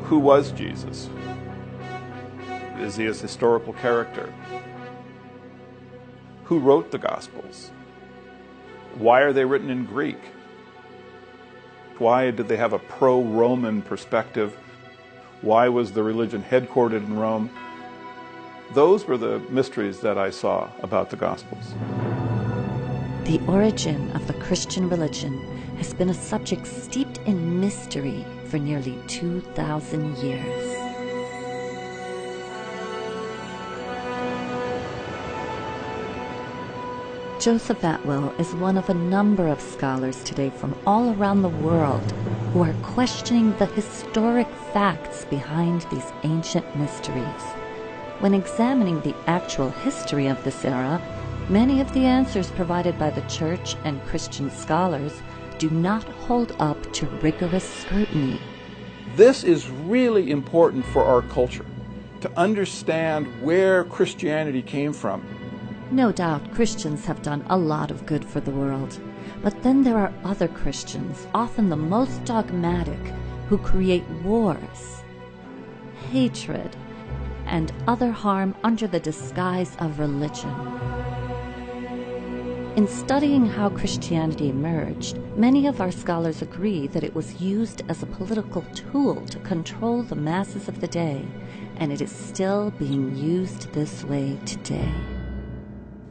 Who was Jesus? Is he a historical character? Who wrote the Gospels? Why are they written in Greek? Why did they have a pro-Roman perspective? Why was the religion headquartered in Rome? Those were the mysteries that I saw about the Gospels. The origin of the Christian religion has been a subject steeped in mystery for nearly 2,000 years. Joseph Atwill is one of a number of scholars today from all around the world who are questioning the historic facts behind these ancient mysteries. When examining the actual history of this era, many of the answers provided by the Church and Christian scholars do not hold up to rigorous scrutiny. This is really important for our culture, to understand where Christianity came from. No doubt Christians have done a lot of good for the world, but then there are other Christians, often the most dogmatic, who create wars, hatred, and other harm under the disguise of religion. In studying how Christianity emerged, many of our scholars agree that it was used as a political tool to control the masses of the day, and it is still being used this way today.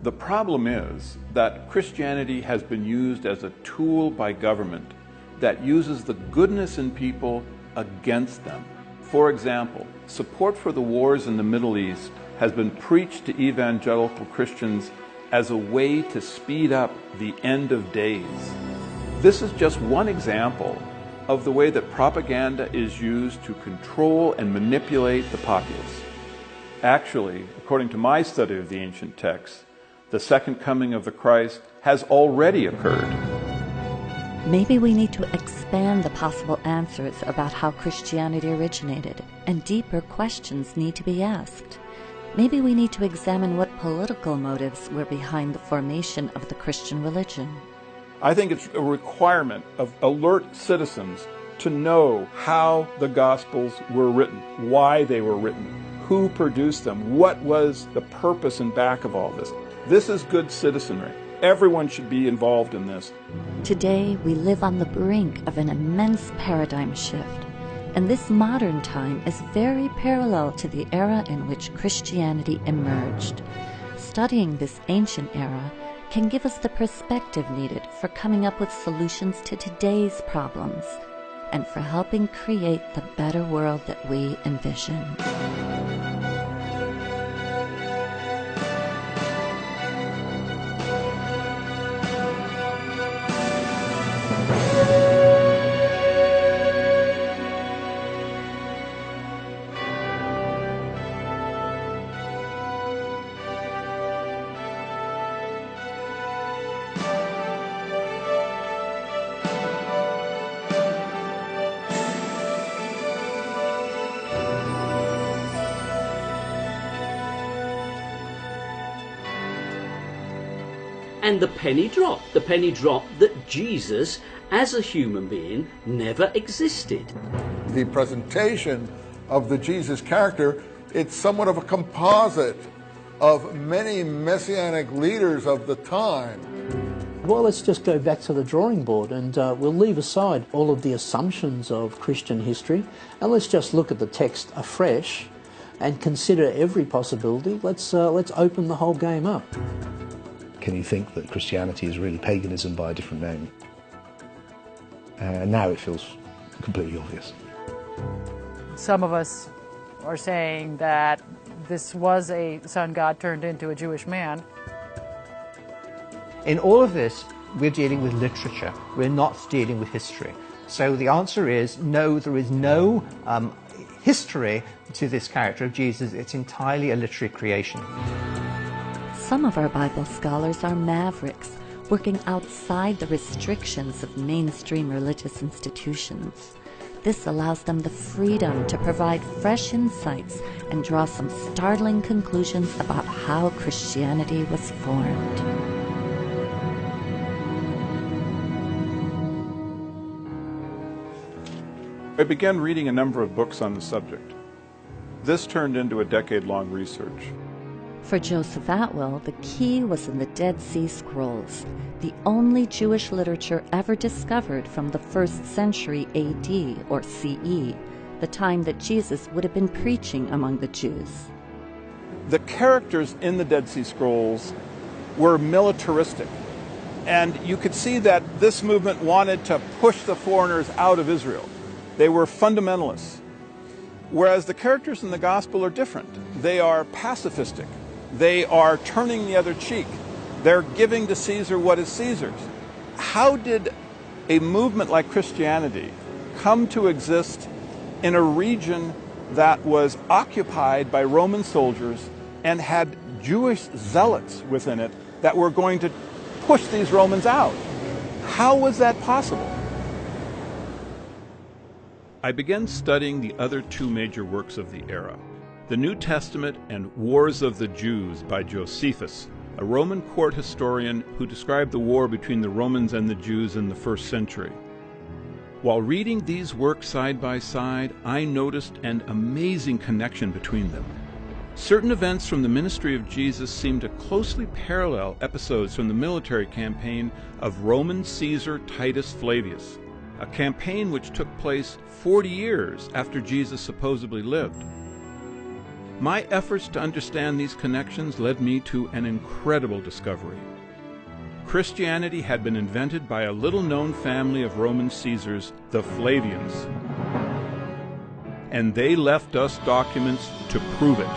The problem is that Christianity has been used as a tool by government that uses the goodness in people against them. For example, support for the wars in the Middle East has been preached to evangelical Christians as a way to speed up the end of days. This is just one example of the way that propaganda is used to control and manipulate the populace. Actually, according to my study of the ancient texts, the second coming of the Christ has already occurred. Maybe we need to expand the possible answers about how Christianity originated, and deeper questions need to be asked. Maybe we need to examine what political motives were behind the formation of the Christian religion. I think it's a requirement of alert citizens to know how the Gospels were written, why they were written, who produced them, what was the purpose and back of all this. This is good citizenry. Everyone should be involved in this. Today, we live on the brink of an immense paradigm shift, and this modern time is very parallel to the era in which Christianity emerged. Studying this ancient era can give us the perspective needed for coming up with solutions to today's problems and for helping create the better world that we envision. And the penny dropped that Jesus, as a human being, never existed. The presentation of the Jesus character, it's somewhat of a composite of many messianic leaders of the time. Well, let's just go back to the drawing board, and we'll leave aside all of the assumptions of Christian history, and let's just look at the text afresh and consider every possibility. Let's open the whole game up. Can you think that Christianity is really paganism by a different name? Now it feels completely obvious. Some of us are saying that this was a sun god turned into a Jewish man. In all of this, we're dealing with literature. We're not dealing with history. So the answer is no, there is no history to this character of Jesus. It's entirely a literary creation. Some of our Bible scholars are mavericks, working outside the restrictions of mainstream religious institutions. This allows them the freedom to provide fresh insights and draw some startling conclusions about how Christianity was formed. I began reading a number of books on the subject. This turned into a decade-long research. For Joseph Atwill, the key was in the Dead Sea Scrolls, the only Jewish literature ever discovered from the 1st century AD or CE, the time that Jesus would have been preaching among the Jews. The characters in the Dead Sea Scrolls were militaristic, and you could see that this movement wanted to push the foreigners out of Israel. They were fundamentalists, whereas the characters in the Gospel are different. They are pacifistic. They are turning the other cheek. They're giving to Caesar what is Caesar's. How did a movement like Christianity come to exist in a region that was occupied by Roman soldiers and had Jewish zealots within it that were going to push these Romans out? How was that possible? I began studying the other two major works of the era, the New Testament and Wars of the Jews by Josephus, a Roman court historian who described the war between the Romans and the Jews in the 1st century. While reading these works side by side, I noticed an amazing connection between them. Certain events from the ministry of Jesus seemed to closely parallel episodes from the military campaign of Roman Caesar Titus Flavius, a campaign which took place 40 years after Jesus supposedly lived. My efforts to understand these connections led me to an incredible discovery. Christianity had been invented by a little-known family of Roman Caesars, the Flavians, and they left us documents to prove it.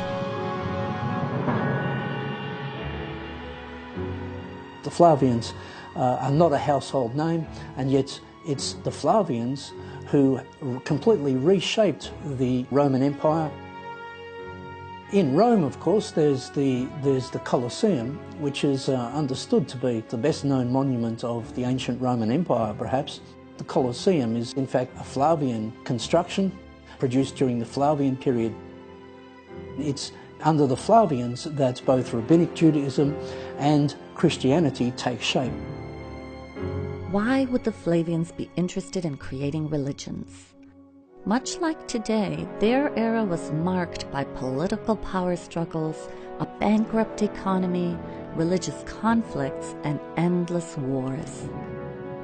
The Flavians are not a household name, and yet it's the Flavians who completely reshaped the Roman Empire. In Rome, of course, there's the Colosseum, which is understood to be the best-known monument of the ancient Roman Empire, perhaps. The Colosseum is, in fact, a Flavian construction produced during the Flavian period. It's under the Flavians that both Rabbinic Judaism and Christianity take shape. Why would the Flavians be interested in creating religions? Much like today, their era was marked by political power struggles, a bankrupt economy, religious conflicts, and endless wars.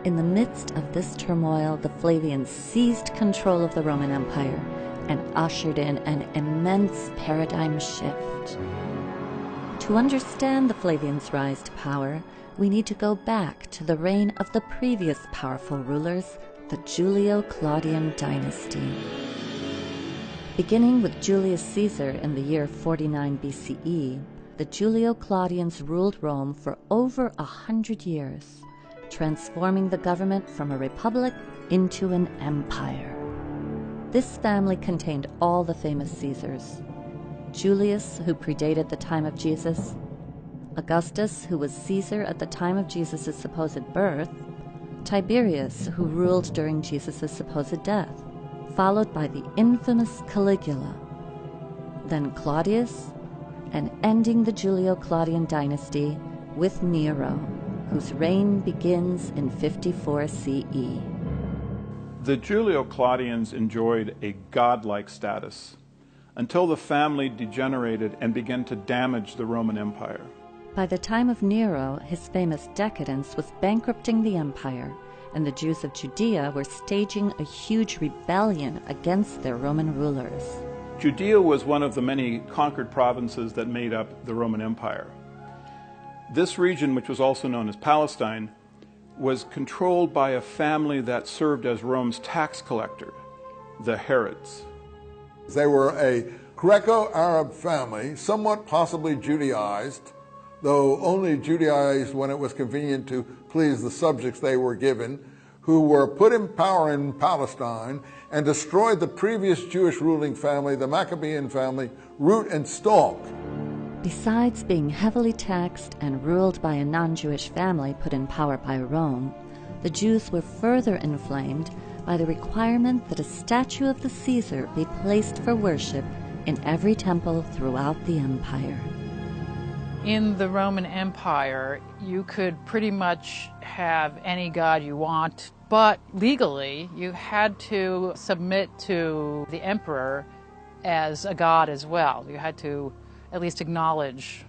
In the midst of this turmoil, the Flavians seized control of the Roman Empire and ushered in an immense paradigm shift. To understand the Flavians' rise to power, we need to go back to the reign of the previous powerful rulers, the Julio-Claudian dynasty. Beginning with Julius Caesar in the year 49 BCE, the Julio-Claudians ruled Rome for over 100 years, transforming the government from a republic into an empire. This family contained all the famous Caesars: Julius, who predated the time of Jesus; Augustus, who was Caesar at the time of Jesus' supposed birth; Tiberius, who ruled during Jesus' supposed death, followed by the infamous Caligula, then Claudius, and ending the Julio-Claudian dynasty with Nero, whose reign begins in 54 CE. The Julio-Claudians enjoyed a godlike status until the family degenerated and began to damage the Roman Empire. By the time of Nero, his famous decadence was bankrupting the empire, and the Jews of Judea were staging a huge rebellion against their Roman rulers. Judea was one of the many conquered provinces that made up the Roman Empire. This region, which was also known as Palestine, was controlled by a family that served as Rome's tax collector, the Herods. They were a Greco-Arab family, somewhat possibly Judaized, though only Judaized when it was convenient to please the subjects they were given, who were put in power in Palestine and destroyed the previous Jewish ruling family, the Maccabean family, root and stalk. Besides being heavily taxed and ruled by a non-Jewish family put in power by Rome, the Jews were further inflamed by the requirement that a statue of the Caesar be placed for worship in every temple throughout the empire. In the Roman Empire, you could pretty much have any god you want, but legally you had to submit to the emperor as a god as well. You had to at least acknowledge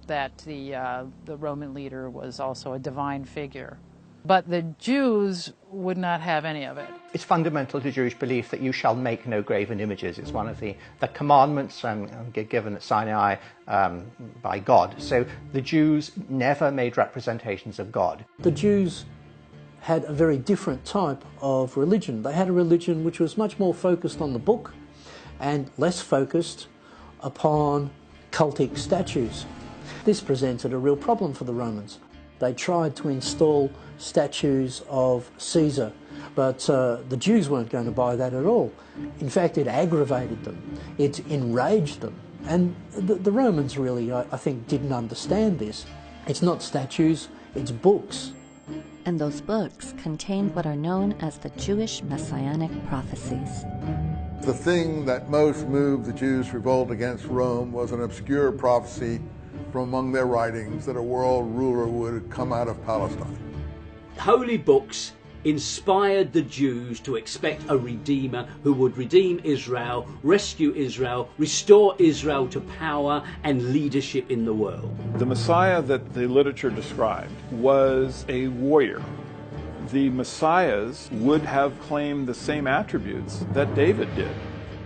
that the Roman leader was also a divine figure. But the Jews would not have any of it. It's fundamental to Jewish belief that you shall make no graven images. It's one of the commandments given at Sinai by God. So the Jews never made representations of God. The Jews had a very different type of religion. They had a religion which was much more focused on the book and less focused upon cultic statues. This presented a real problem for the Romans. They tried to install statues of Caesar, but the Jews weren't going to buy that at all. In fact, it aggravated them. It enraged them. And the Romans really, I think, didn't understand this. It's not statues, it's books. And those books contained what are known as the Jewish messianic prophecies. The thing that most moved the Jews to revolt against Rome was an obscure prophecy from among their writings that a world ruler would come out of Palestine. Holy books inspired the Jews to expect a redeemer who would redeem Israel, rescue Israel, restore Israel to power and leadership in the world. The Messiah that the literature described was a warrior. The Messiahs would have claimed the same attributes that David did.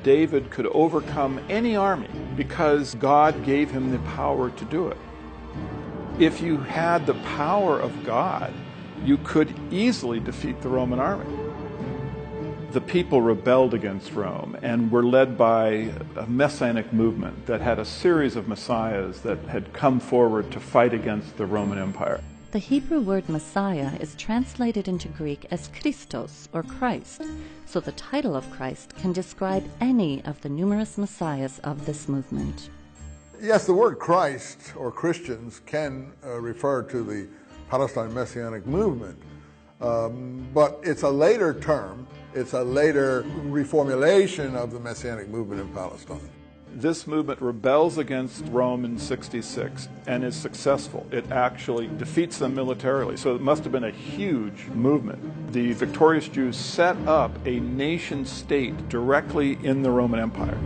David could overcome any army because God gave him the power to do it. If you had the power of God, you could easily defeat the Roman army. The people rebelled against Rome and were led by a messianic movement that had a series of messiahs that had come forward to fight against the Roman Empire. The Hebrew word Messiah is translated into Greek as Christos, or Christ, so the title of Christ can describe any of the numerous messiahs of this movement. Yes, the word Christ, or Christians, can refer to the Palestine Messianic movement, but it's a later term. It's a later reformulation of the Messianic movement in Palestine. This movement rebels against Rome in 66 and is successful. It actually defeats them militarily, so it must have been a huge movement. The victorious Jews set up a nation state directly in the Roman Empire.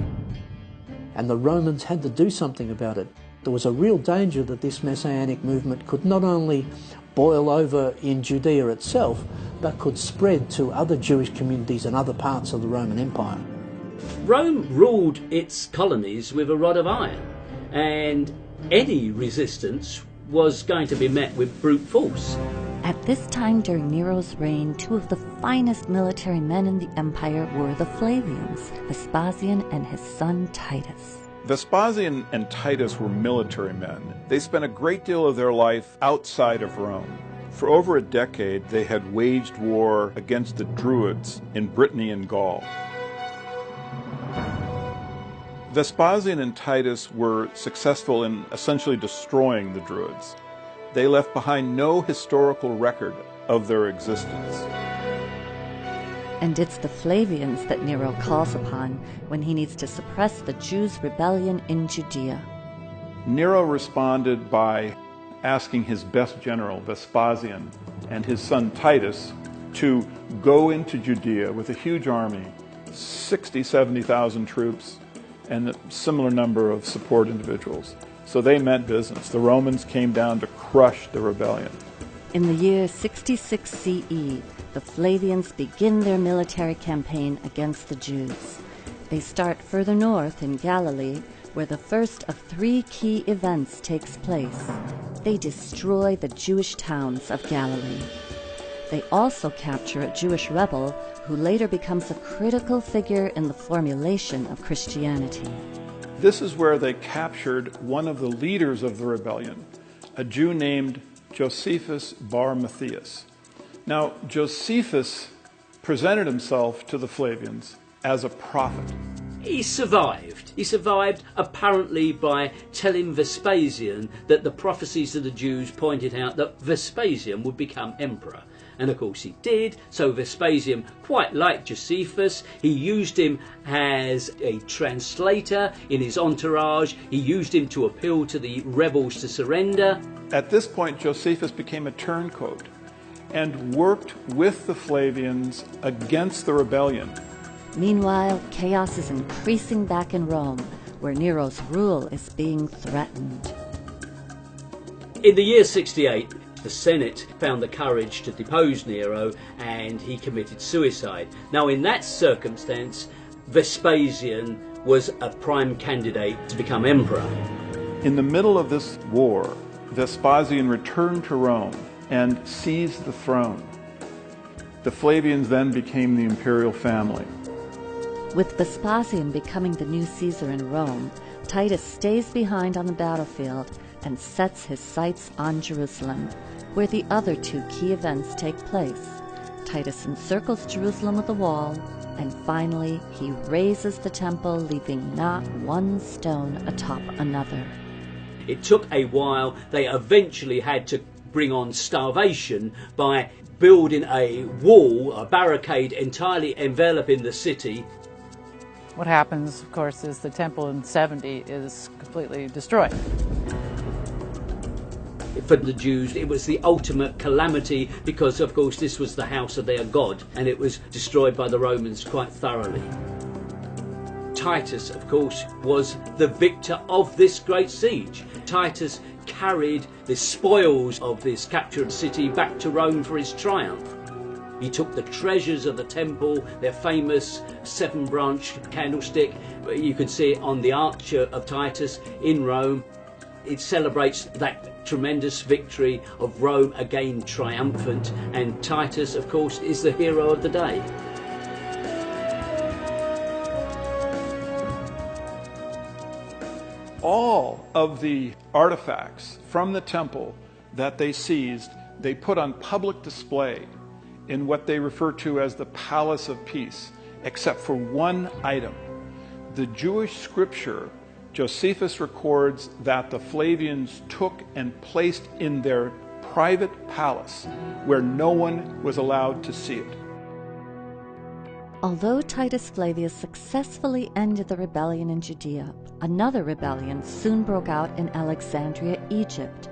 And the Romans had to do something about it. There was a real danger that this Messianic movement could not only boil over in Judea itself, but could spread to other Jewish communities and other parts of the Roman Empire. Rome ruled its colonies with a rod of iron, and any resistance was going to be met with brute force. At this time during Nero's reign, two of the finest military men in the empire were the Flavians, Vespasian and his son Titus. Vespasian and Titus were military men. They spent a great deal of their life outside of Rome. For over a decade, they had waged war against the Druids in Brittany and Gaul. Vespasian and Titus were successful in essentially destroying the Druids. They left behind no historical record of their existence. And it's the Flavians that Nero calls upon when he needs to suppress the Jews' rebellion in Judea. Nero responded by asking his best general, Vespasian, and his son Titus to go into Judea with a huge army, 70,000 troops, and a similar number of support individuals. So they meant business. The Romans came down to crush the rebellion. In the year 66 CE, the Flavians begin their military campaign against the Jews. They start further north in Galilee, where the first of three key events takes place. They destroy the Jewish towns of Galilee. They also capture a Jewish rebel who later becomes a critical figure in the formulation of Christianity. This is where they captured one of the leaders of the rebellion, a Jew named Josephus Bar Matthias. Now, Josephus presented himself to the Flavians as a prophet. He survived. He survived apparently by telling Vespasian that the prophecies of the Jews pointed out that Vespasian would become emperor. And of course he did, so Vespasian quite liked Josephus. He used him as a translator in his entourage. He used him to appeal to the rebels to surrender. At this point, Josephus became a turncoat and worked with the Flavians against the rebellion. Meanwhile, chaos is increasing back in Rome, where Nero's rule is being threatened. In the year 68, the Senate found the courage to depose Nero and he committed suicide. Now, in that circumstance, Vespasian was a prime candidate to become emperor. In the middle of this war, Vespasian returned to Rome and seized the throne. The Flavians then became the imperial family. With Vespasian becoming the new Caesar in Rome, Titus stays behind on the battlefield and sets his sights on Jerusalem, where the other two key events take place. Titus encircles Jerusalem with a wall, and finally he razes the temple, leaving not one stone atop another. It took a while. They eventually had to bring on starvation by building a wall, a barricade entirely enveloping the city. What happens, of course, is the temple in 70 is completely destroyed. For the Jews, it was the ultimate calamity because, of course, this was the house of their God, and it was destroyed by the Romans quite thoroughly. Titus, of course, was the victor of this great siege. Titus carried the spoils of this captured city back to Rome for his triumph. He took the treasures of the temple, their famous 7-branch candlestick. You can see it on the Arch of Titus in Rome. It celebrates that tremendous victory of Rome again triumphant, and Titus, of course, is the hero of the day. All of the artifacts from the temple that they seized, they put on public display in what they refer to as the Palace of Peace, except for one item. The Jewish scripture, Josephus records that the Flavians took and placed in their private palace where no one was allowed to see it. Although Titus Flavius successfully ended the rebellion in Judea, another rebellion soon broke out in Alexandria, Egypt.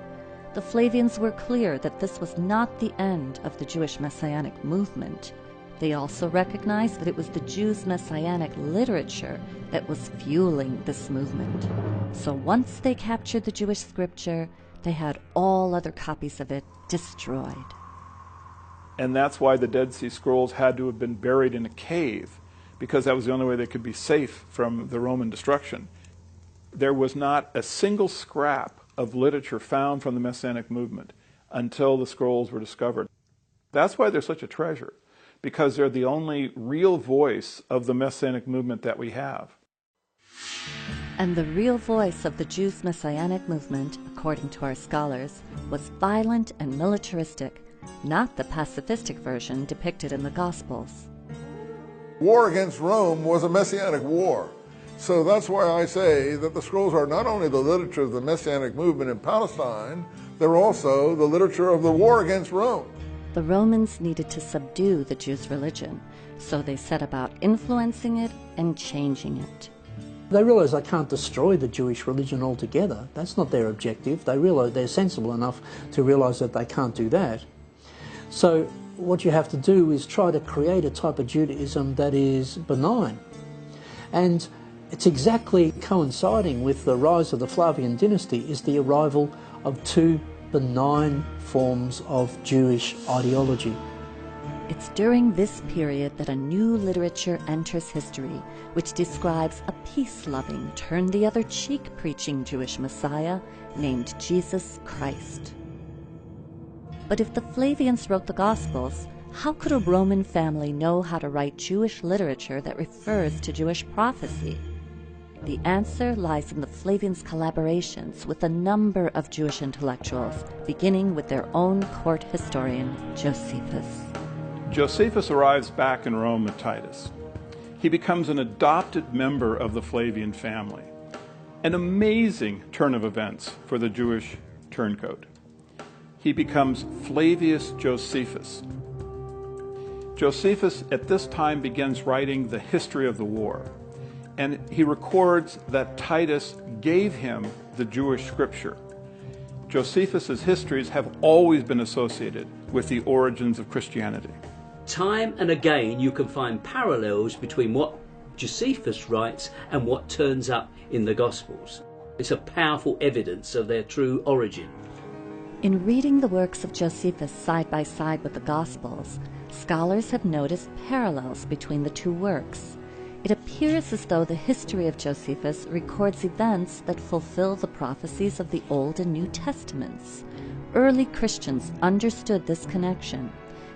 The Flavians were clear that this was not the end of the Jewish Messianic movement. They also recognized that it was the Jews' Messianic literature that was fueling this movement. So once they captured the Jewish scripture, they had all other copies of it destroyed. And that's why the Dead Sea Scrolls had to have been buried in a cave, because that was the only way they could be safe from the Roman destruction. There was not a single scrap of literature found from the Messianic movement until the scrolls were discovered. That's why they're such a treasure, because they're the only real voice of the Messianic movement that we have. And the real voice of the Jews' Messianic movement, according to our scholars, was violent and militaristic, not the pacifistic version depicted in the Gospels. War against Rome was a Messianic war. So that's why I say that the scrolls are not only the literature of the Messianic movement in Palestine, they're also the literature of the war against Rome. The Romans needed to subdue the Jews' religion, so they set about influencing it and changing it. They realize they can't destroy the Jewish religion altogether. That's not their objective. They realize they're sensible enough to realize that they can't do that. So what you have to do is try to create a type of Judaism that is benign. And it's exactly coinciding with the rise of the Flavian dynasty is the arrival of two benign forms of Jewish ideology. It's during this period that a new literature enters history, which describes a peace-loving, turn-the-other-cheek preaching Jewish Messiah named Jesus Christ. But if the Flavians wrote the Gospels, how could a Roman family know how to write Jewish literature that refers to Jewish prophecy? The answer lies in the Flavians' collaborations with a number of Jewish intellectuals, beginning with their own court historian, Josephus. Josephus arrives back in Rome with Titus. He becomes an adopted member of the Flavian family. An amazing turn of events for the Jewish turncoat. He becomes Flavius Josephus, Josephus at this time begins writing the history of the war, and he records that Titus gave him the Jewish scripture. Josephus's histories have always been associated with the origins of Christianity. Time and again you can find parallels between what Josephus writes and what turns up in the Gospels. It's a powerful evidence of their true origin. In reading the works of Josephus side by side with the Gospels, scholars have noticed parallels between the two works. It appears as though the history of Josephus records events that fulfill the prophecies of the Old and New Testaments. Early Christians understood this connection.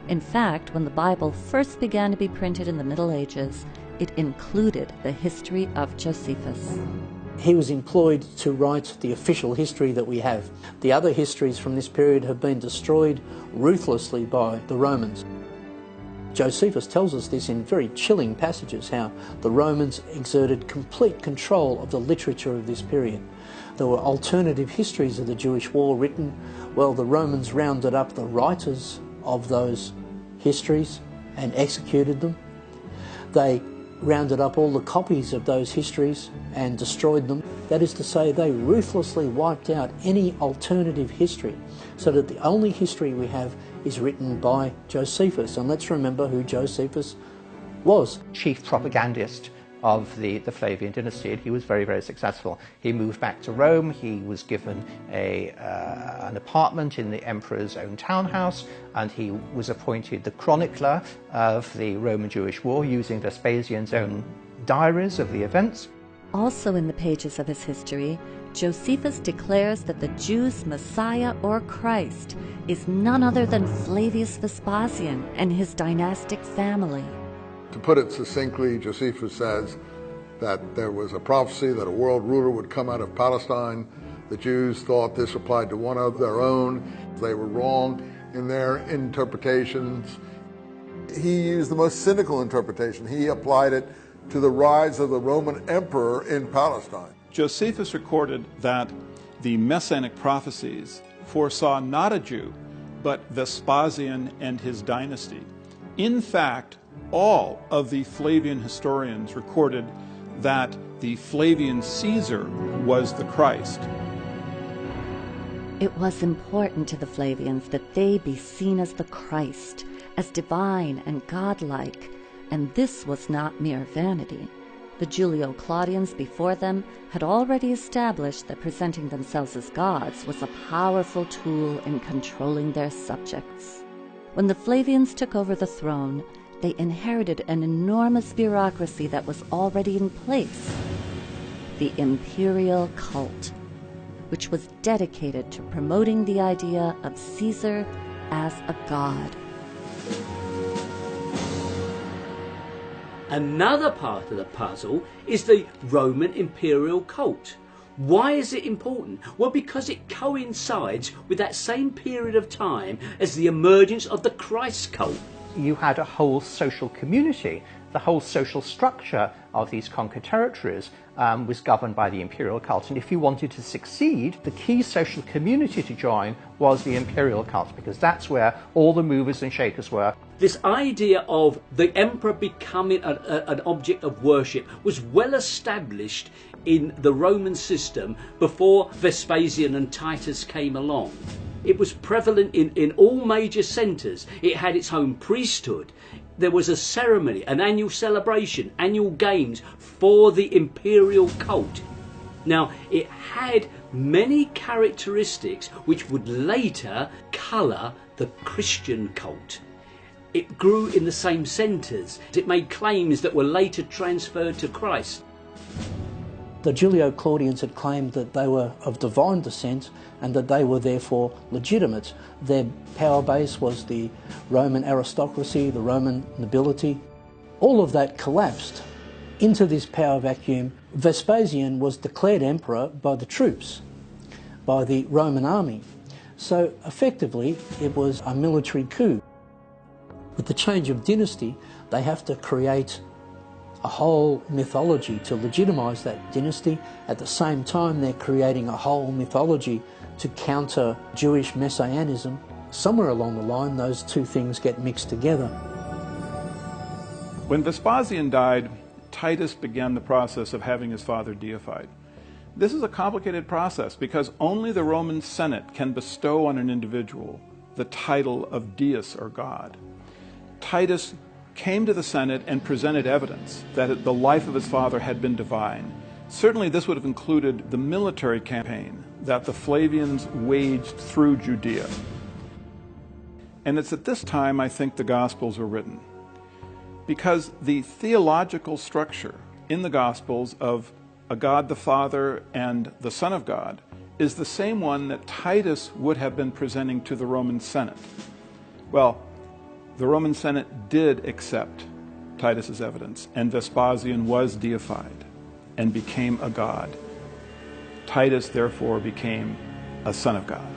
In fact, when the Bible first began to be printed in the Middle Ages, it included the history of Josephus. He was employed to write the official history that we have. The other histories from this period have been destroyed ruthlessly by the Romans. Josephus tells us this in very chilling passages, how the Romans exerted complete control of the literature of this period. There were alternative histories of the Jewish war written. Well, the Romans rounded up the writers of those histories and executed them. They rounded up all the copies of those histories and destroyed them. That is to say, they ruthlessly wiped out any alternative history, so that the only history we have is written by Josephus. And let's remember who Josephus was. Chief propagandist of the Flavian dynasty, and he was very, very successful. He moved back to Rome. He was given an apartment in the emperor's own townhouse, and he was appointed the chronicler of the Roman Jewish War, using Vespasian's own diaries of the events. Also in the pages of his history, Josephus declares that the Jews' Messiah or Christ is none other than Flavius Vespasian and his dynastic family. To put it succinctly, Josephus says that there was a prophecy that a world ruler would come out of Palestine. The Jews thought this applied to one of their own. They were wrong in their interpretations. He used the most cynical interpretation. He applied it to the rise of the Roman emperor in Palestine. Josephus recorded that the Messianic prophecies foresaw not a Jew, but Vespasian and his dynasty. In fact, all of the Flavian historians recorded that the Flavian Caesar was the Christ. It was important to the Flavians that they be seen as the Christ, as divine and godlike, and this was not mere vanity. The Julio-Claudians before them had already established that presenting themselves as gods was a powerful tool in controlling their subjects. When the Flavians took over the throne, they inherited an enormous bureaucracy that was already in place, the imperial cult, which was dedicated to promoting the idea of Caesar as a god. Another part of the puzzle is the Roman imperial cult. Why is it important? Well, because it coincides with that same period of time as the emergence of the Christ cult. You had a whole social community. The whole social structure of these conquered territories was governed by the imperial cult. And if you wanted to succeed, the key social community to join was the imperial cult, because that's where all the movers and shakers were. This idea of the emperor becoming an object of worship was well established in the Roman system before Vespasian and Titus came along. It was prevalent in all major centres. It had its own priesthood. There was a ceremony, an annual celebration, annual games for the imperial cult. Now, it had many characteristics which would later colour the Christian cult. It grew in the same centres. It made claims that were later transferred to Christ. The Julio-Claudians had claimed that they were of divine descent and that they were therefore legitimate. Their power base was the Roman aristocracy, the Roman nobility. All of that collapsed into this power vacuum. Vespasian was declared emperor by the troops, by the Roman army. So effectively it was a military coup. With the change of dynasty, they have to create a whole mythology to legitimise that dynasty. At the same time, they're creating a whole mythology to counter Jewish messianism. Somewhere along the line, those two things get mixed together. When Vespasian died, Titus began the process of having his father deified. This is a complicated process because only the Roman Senate can bestow on an individual the title of deus or God. Titus came to the Senate and presented evidence that the life of his father had been divine. Certainly this would have included the military campaign that the Flavians waged through Judea. And it's at this time I think the Gospels were written, because the theological structure in the Gospels of a God the Father and the Son of God is the same one that Titus would have been presenting to the Roman Senate. Well, the Roman Senate did accept Titus's evidence, and Vespasian was deified and became a god. Titus therefore became a son of God.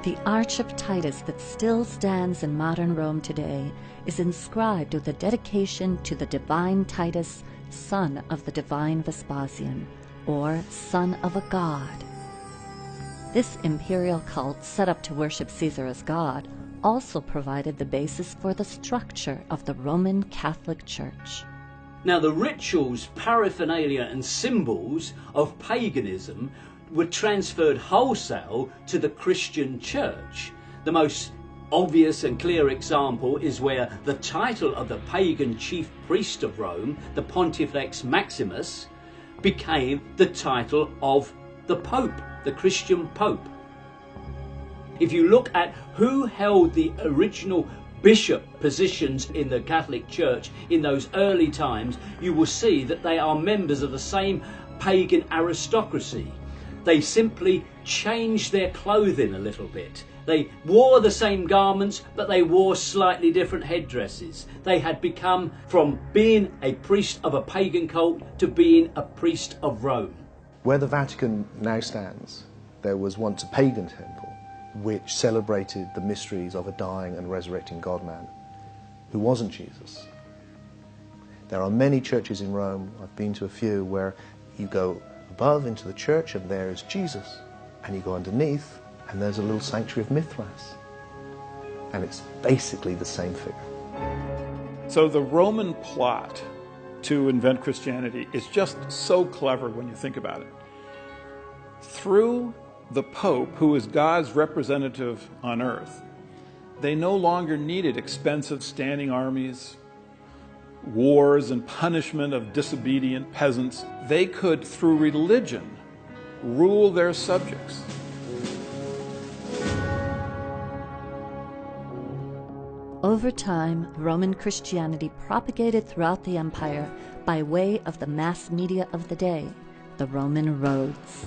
The Arch of Titus that still stands in modern Rome today is inscribed with a dedication to the divine Titus, son of the divine Vespasian, or son of a god. This imperial cult, set up to worship Caesar as god, also provided the basis for the structure of the Roman Catholic Church. Now, the rituals, paraphernalia and symbols of paganism were transferred wholesale to the Christian church. The most obvious and clear example is where the title of the pagan chief priest of Rome, the Pontifex Maximus, became the title of the Pope, the Christian Pope. If you look at who held the original bishop positions in the Catholic Church in those early times, you will see that they are members of the same pagan aristocracy. They simply changed their clothing a little bit. They wore the same garments, but they wore slightly different headdresses. They had become from being a priest of a pagan cult to being a priest of Rome. Where the Vatican now stands, there was once a pagan temple which celebrated the mysteries of a dying and resurrecting God-man who wasn't Jesus. There are many churches in Rome, I've been to a few, where you go above into the church and there is Jesus, and you go underneath and there's a little sanctuary of Mithras, and it's basically the same figure. So the Roman plot to invent Christianity is just so clever when you think about it. Through the Pope, who is God's representative on earth, they no longer needed expensive standing armies, wars, and punishment of disobedient peasants. They could, through religion, rule their subjects. Over time, Roman Christianity propagated throughout the empire by way of the mass media of the day, the Roman roads.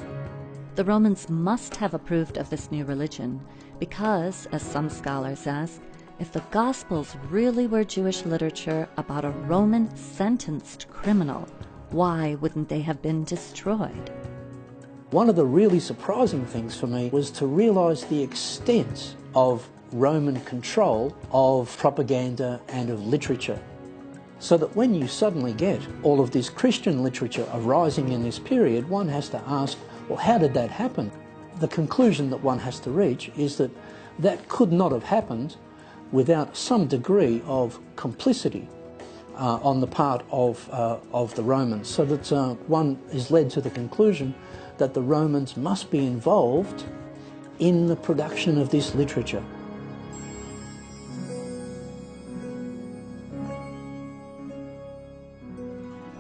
The Romans must have approved of this new religion because, as some scholars ask, if the Gospels really were Jewish literature about a Roman sentenced criminal, why wouldn't they have been destroyed? One of the really surprising things for me was to realize the extent of Roman control of propaganda and of literature. So that when you suddenly get all of this Christian literature arising in this period, one has to ask, well, how did that happen? The conclusion that one has to reach is that that could not have happened without some degree of complicity on the part of the Romans, so that one is led to the conclusion that the Romans must be involved in the production of this literature.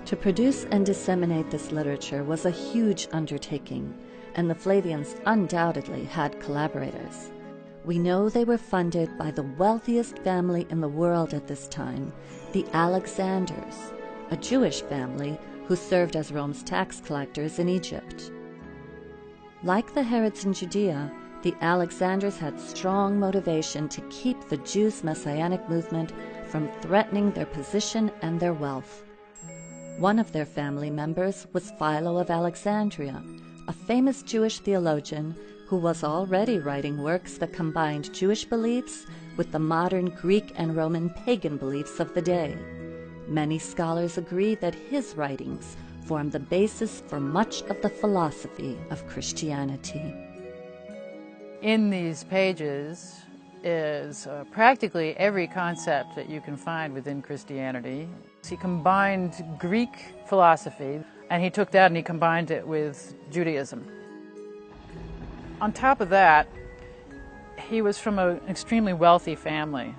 To produce and disseminate this literature was a huge undertaking, and the Flavians undoubtedly had collaborators. We know they were funded by the wealthiest family in the world at this time, the Alexanders, a Jewish family who served as Rome's tax collectors in Egypt. Like the Herods in Judea, the Alexanders had strong motivation to keep the Jews' messianic movement from threatening their position and their wealth. One of their family members was Philo of Alexandria, a famous Jewish theologian who was already writing works that combined Jewish beliefs with the modern Greek and Roman pagan beliefs of the day. Many scholars agree that his writings form the basis for much of the philosophy of Christianity. In these pages is practically every concept that you can find within Christianity. He combined Greek philosophy, and he took that and he combined it with Judaism. On top of that, he was from an extremely wealthy family.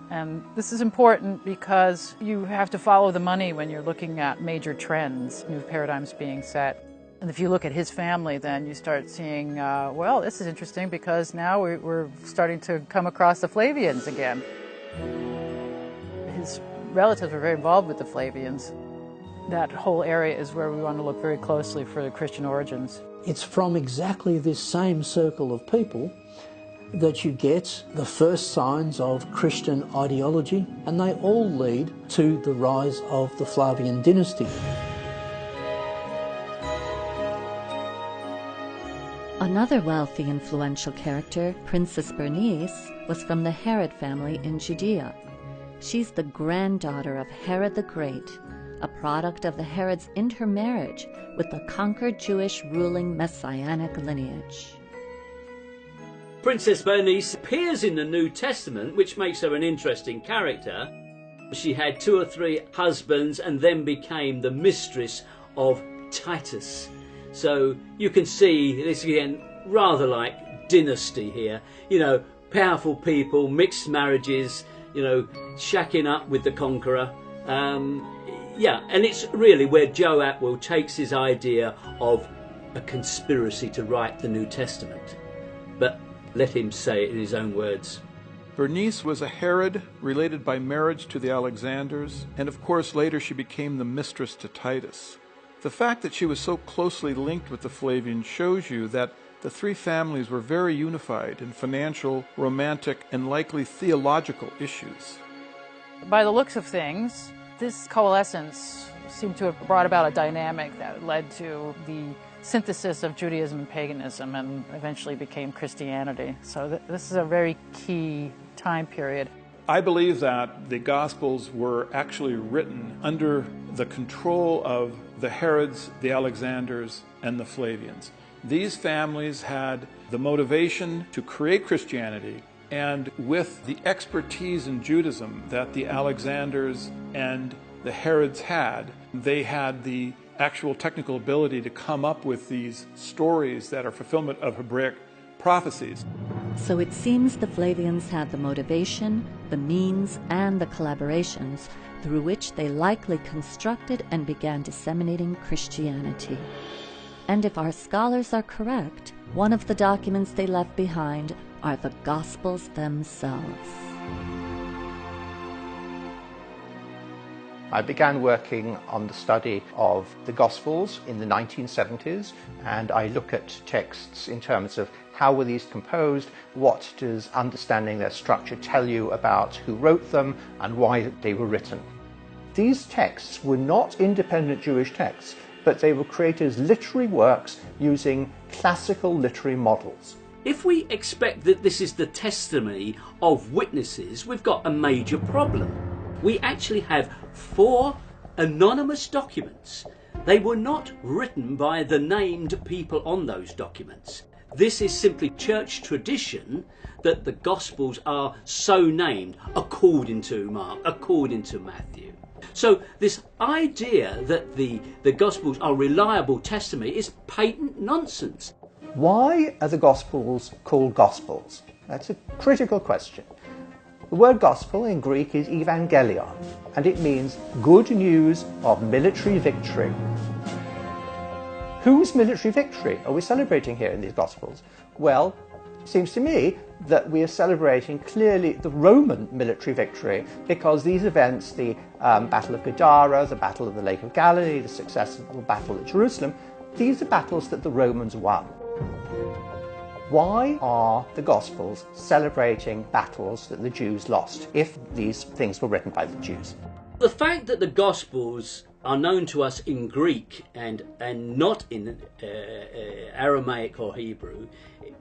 And this is important because you have to follow the money when you're looking at major trends, new paradigms being set. And if you look at his family, then you start seeing, well, this is interesting because now we're starting to come across the Flavians again. His relatives were very involved with the Flavians. That whole area is where we want to look very closely for the Christian origins. It's from exactly this same circle of people that you get the first signs of Christian ideology, and they all lead to the rise of the Flavian dynasty. Another wealthy, influential character, Princess Bernice, was from the Herod family in Judea. She's the granddaughter of Herod the Great, a product of the Herod's intermarriage with the conquered Jewish ruling Messianic lineage. Princess Bernice appears in the New Testament, which makes her an interesting character. She had 2 or 3 husbands and then became the mistress of Titus. So you can see this again, rather like dynasty here. You know, powerful people, mixed marriages, you know, shacking up with the conqueror. Yeah, and it's really where Joe Atwill takes his idea of a conspiracy to write the New Testament. But let him say it in his own words. Bernice was a Herod related by marriage to the Alexanders, and of course later she became the mistress to Titus. The fact that she was so closely linked with the Flavians shows you that the 3 families were very unified in financial, romantic, and likely theological issues. By the looks of things, this coalescence seemed to have brought about a dynamic that led to the synthesis of Judaism and paganism and eventually became Christianity. So this is a very key time period. I believe that the Gospels were actually written under the control of the Herods, the Alexanders, and the Flavians. These families had the motivation to create Christianity, and with the expertise in Judaism that the Alexanders and the Herods had, they had the actual technical ability to come up with these stories that are fulfillment of Hebraic prophecies. So it seems the Flavians had the motivation, the means, and the collaborations through which they likely constructed and began disseminating Christianity. And if our scholars are correct, one of the documents they left behind are the Gospels themselves. I began working on the study of the Gospels in the 1970s, and I look at texts in terms of how were these composed, what does understanding their structure tell you about who wrote them and why they were written. These texts were not independent Jewish texts, but they were created as literary works using classical literary models. If we expect that this is the testimony of witnesses, we've got a major problem. We actually have 4 anonymous documents. They were not written by the named people on those documents. This is simply church tradition that the Gospels are so named according to Mark, according to Matthew. So this idea that the Gospels are reliable testimony is patent nonsense. Why are the Gospels called Gospels? That's a critical question. The word gospel in Greek is evangelion, and it means good news of military victory. Whose military victory are we celebrating here in these Gospels? Well, it seems to me that we are celebrating clearly the Roman military victory, because these events, the Battle of Gadara, the Battle of the Lake of Galilee, the successful Battle at Jerusalem, these are battles that the Romans won. Why are the Gospels celebrating battles that the Jews lost, if these things were written by the Jews? The fact that the Gospels are known to us in Greek and not in Aramaic or Hebrew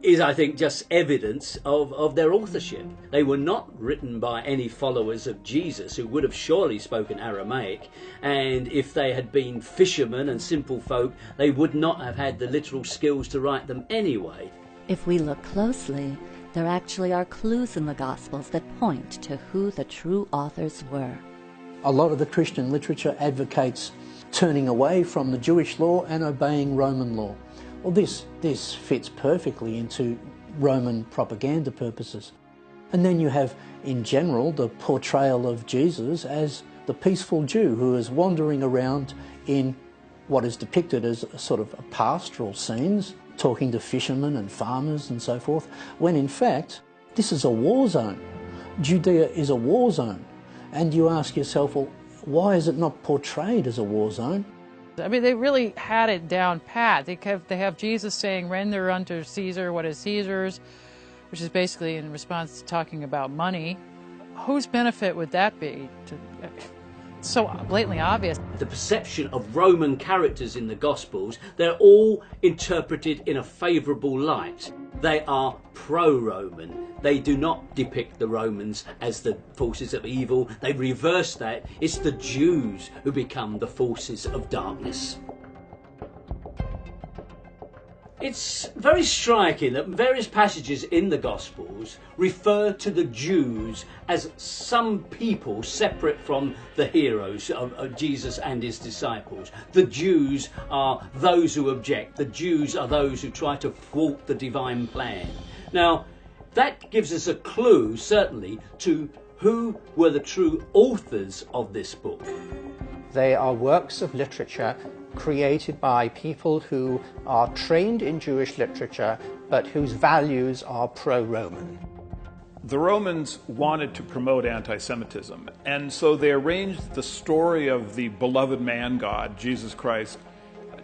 is, I think, just evidence of their authorship. They were not written by any followers of Jesus who would have surely spoken Aramaic, and if they had been fishermen and simple folk, they would not have had the literal skills to write them anyway. If we look closely, there actually are clues in the Gospels that point to who the true authors were. A lot of the Christian literature advocates turning away from the Jewish law and obeying Roman law. Well, this fits perfectly into Roman propaganda purposes. And then you have, in general, the portrayal of Jesus as the peaceful Jew who is wandering around in what is depicted as a sort of pastoral scenes, talking to fishermen and farmers and so forth, when in fact, this is a war zone. Judea is a war zone. And you ask yourself, well, why is it not portrayed as a war zone? I mean, they really had it down pat. They have Jesus saying, render unto Caesar what is Caesar's, which is basically in response to talking about money. Whose benefit would that be? It's so blatantly obvious. The perception of Roman characters in the Gospels, they're all interpreted in a favourable light. They are pro-Roman. They do not depict the Romans as the forces of evil. They reverse that. It's the Jews who become the forces of darkness. It's very striking that various passages in the Gospels refer to the Jews as some people separate from the heroes of Jesus and his disciples. The Jews are those who object. The Jews are those who try to thwart the divine plan. Now, that gives us a clue, certainly, to who were the true authors of this book. They are works of literature created by people who are trained in Jewish literature but whose values are pro-Roman. The Romans wanted to promote anti-Semitism, and so they arranged the story of the beloved man God, Jesus Christ,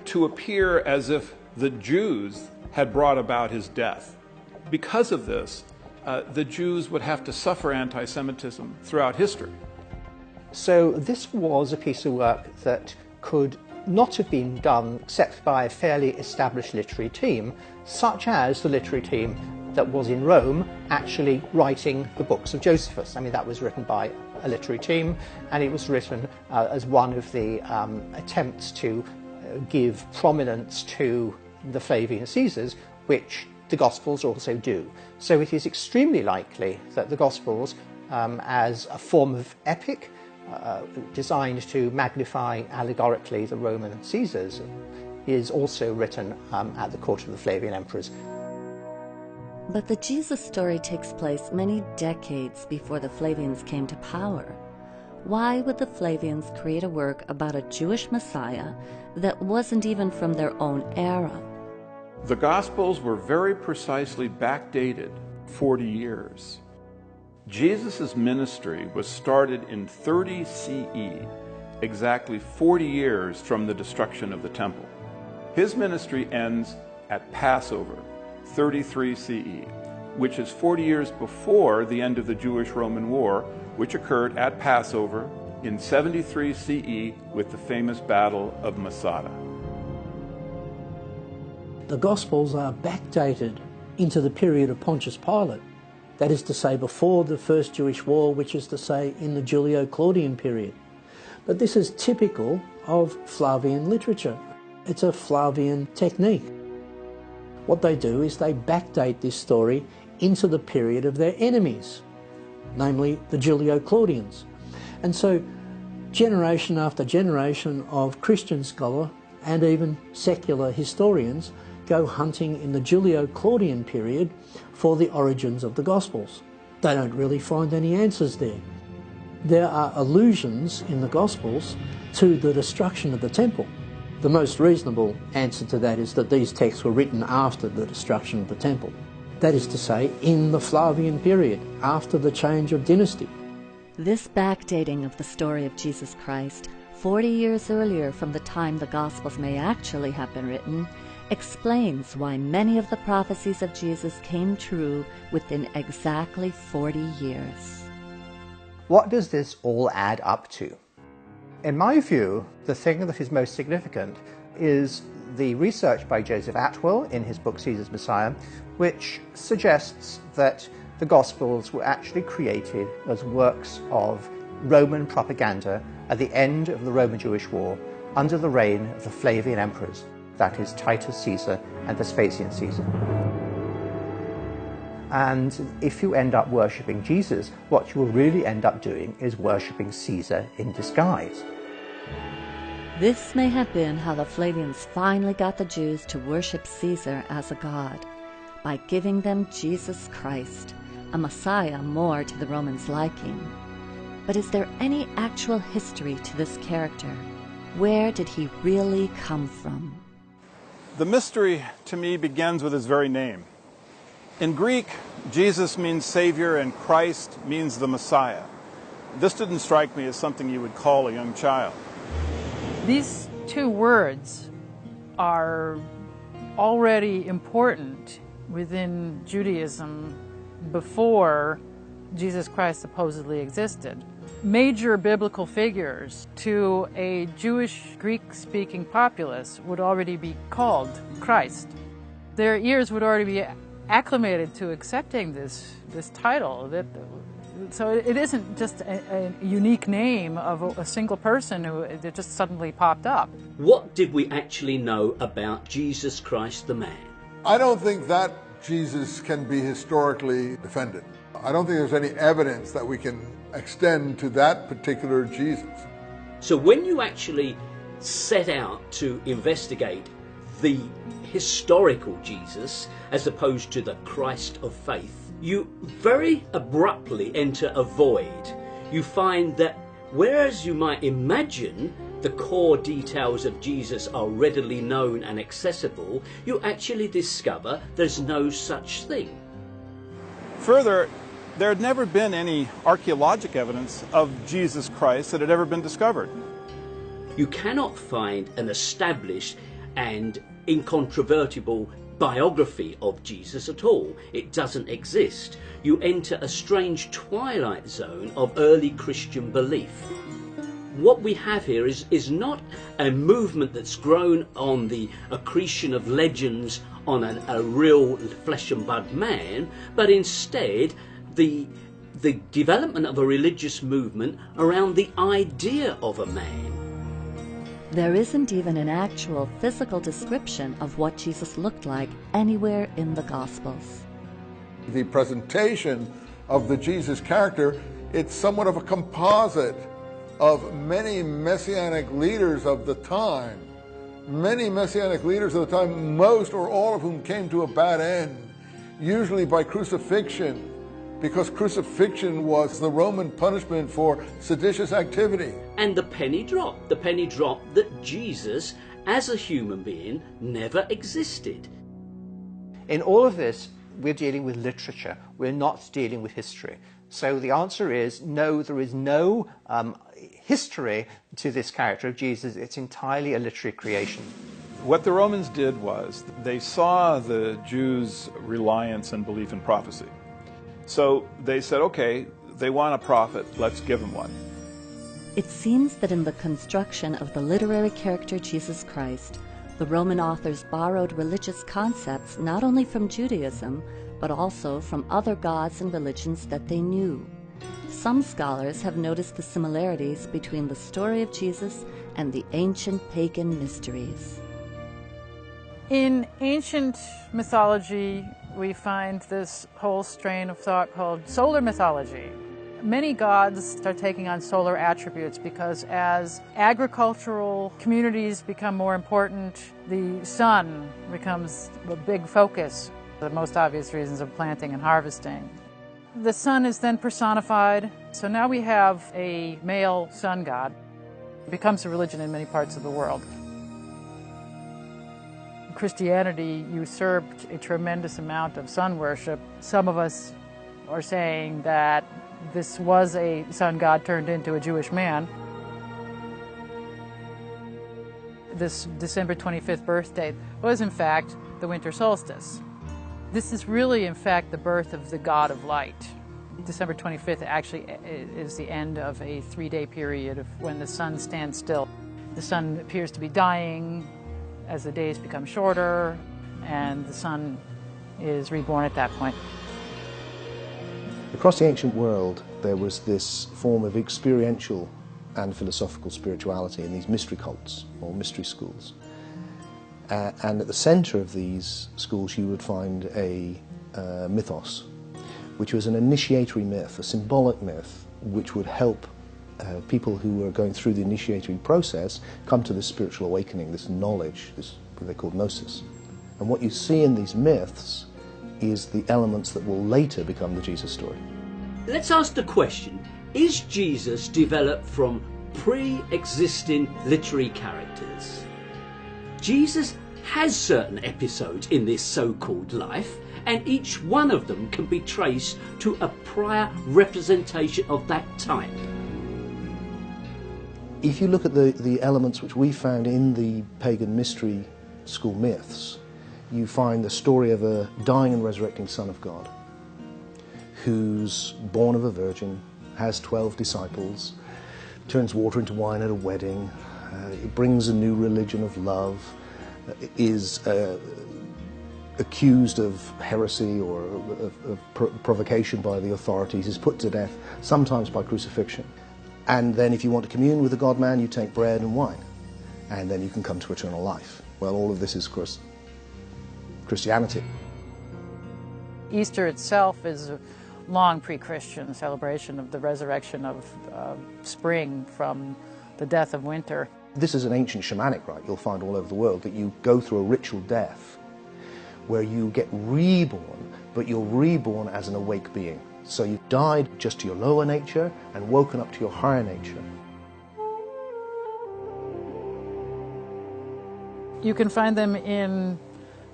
to appear as if the Jews had brought about his death. Because of this, the Jews would have to suffer anti-Semitism throughout history. So this was a piece of work that could not have been done except by a fairly established literary team, such as the literary team that was in Rome actually writing the books of Josephus. I mean, that was written by a literary team, and it was written as one of the attempts to give prominence to the Flavian Caesars, which the Gospels also do. So it is extremely likely that the Gospels, as a form of epic, designed to magnify allegorically the Roman Caesars, is also written at the court of the Flavian emperors. But the Jesus story takes place many decades before the Flavians came to power. Why would the Flavians create a work about a Jewish Messiah that wasn't even from their own era? The Gospels were very precisely backdated 40 years. Jesus' ministry was started in 30 CE, exactly 40 years from the destruction of the temple. His ministry ends at Passover, 33 CE, which is 40 years before the end of the Jewish-Roman War, which occurred at Passover in 73 CE with the famous Battle of Masada. The Gospels are backdated into the period of Pontius Pilate. That is to say, before the First Jewish War, which is to say, in the Julio-Claudian period. But this is typical of Flavian literature. It's a Flavian technique. What they do is they backdate this story into the period of their enemies, namely the Julio-Claudians. And so, generation after generation of Christian scholar and even secular historians go hunting in the Julio-Claudian period for the origins of the Gospels. They don't really find any answers there. There are allusions in the Gospels to the destruction of the temple. The most reasonable answer to that is that these texts were written after the destruction of the temple. That is to say, in the Flavian period, after the change of dynasty. This backdating of the story of Jesus Christ, 40 years earlier from the time the Gospels may actually have been written, explains why many of the prophecies of Jesus came true within exactly 40 years. What does this all add up to? In my view, the thing that is most significant is the research by Joseph Atwell in his book Caesar's Messiah, which suggests that the Gospels were actually created as works of Roman propaganda at the end of the Roman-Jewish War under the reign of the Flavian emperors, that is Titus Caesar and Vespasian Caesar. And if you end up worshipping Jesus, what you will really end up doing is worshipping Caesar in disguise. This may have been how the Flavians finally got the Jews to worship Caesar as a god, by giving them Jesus Christ, a Messiah more to the Romans' liking. But is there any actual history to this character? Where did he really come from? The mystery to me begins with his very name. In Greek, Jesus means Savior and Christ means the Messiah. This didn't strike me as something you would call a young child. These two words are already important within Judaism before Jesus Christ supposedly existed. Major biblical figures to a Jewish Greek-speaking populace would already be called Christ. Their ears would already be acclimated to accepting this title. So it isn't just a unique name of a single person that just suddenly popped up. What did we actually know about Jesus Christ the man? I don't think that Jesus can be historically defended. I don't think there's any evidence that we can extend to that particular Jesus. So when you actually set out to investigate the historical Jesus as opposed to the Christ of faith, you very abruptly enter a void. You find that whereas you might imagine the core details of Jesus are readily known and accessible, you actually discover there's no such thing. Further, there had never been any archaeologic evidence of Jesus Christ that had ever been discovered. You cannot find an established and incontrovertible biography of Jesus at all. It doesn't exist. You enter a strange twilight zone of early Christian belief. What we have here is not a movement that's grown on the accretion of legends on a real flesh and blood man, but instead the development of a religious movement around the idea of a man. There isn't even an actual physical description of what Jesus looked like anywhere in the Gospels. The presentation of the Jesus character, it's somewhat of a composite of many messianic leaders of the time. Many messianic leaders of the time, most or all of whom came to a bad end, usually by crucifixion, because crucifixion was the Roman punishment for seditious activity. And the penny dropped that Jesus, as a human being, never existed. In all of this, we're dealing with literature. We're not dealing with history. So the answer is no, there is no history to this character of Jesus. It's entirely a literary creation. What the Romans did was they saw the Jews' reliance and belief in prophecy. So they said, okay, they want a prophet, let's give them one. It seems that in the construction of the literary character Jesus Christ, the Roman authors borrowed religious concepts not only from Judaism, but also from other gods and religions that they knew. Some scholars have noticed the similarities between the story of Jesus and the ancient pagan mysteries. In ancient mythology, we find this whole strain of thought called solar mythology. Many gods start taking on solar attributes because as agricultural communities become more important, the sun becomes a big focus, the most obvious reasons of planting and harvesting. The sun is then personified, so now we have a male sun god. It becomes a religion in many parts of the world. Christianity usurped a tremendous amount of sun worship. Some of us are saying that this was a sun god turned into a Jewish man. This December 25th birthday was in fact the winter solstice. This is really in fact the birth of the god of light. December 25th actually is the end of a 3-day period of when the sun stands still. The sun appears to be dying as the days become shorter, and the sun is reborn at that point. Across the ancient world, there was this form of experiential and philosophical spirituality in these mystery cults, or mystery schools. And at the centre of these schools you would find a mythos, which was an initiatory myth, a symbolic myth, which would help people who were going through the initiatory process come to this spiritual awakening, this knowledge, this what they called gnosis. And what you see in these myths is the elements that will later become the Jesus story. Let's ask the question, is Jesus developed from pre-existing literary characters? Jesus has certain episodes in this so-called life, and each one of them can be traced to a prior representation of that type. If you look at the elements which we found in the pagan mystery school myths, you find the story of a dying and resurrecting Son of God who's born of a virgin, has 12 disciples, turns water into wine at a wedding, brings a new religion of love, is accused of heresy or of provocation by the authorities, is put to death, sometimes by crucifixion. And then if you want to commune with the God-man, you take bread and wine, and then you can come to eternal life. Well, all of this is, of course, Christianity. Easter itself is a long pre-Christian celebration of the resurrection of spring from the death of winter. This is an ancient shamanic rite you'll find all over the world, that you go through a ritual death where you get reborn, but you're reborn as an awake being. So you've died just to your lower nature and woken up to your higher nature. You can find them in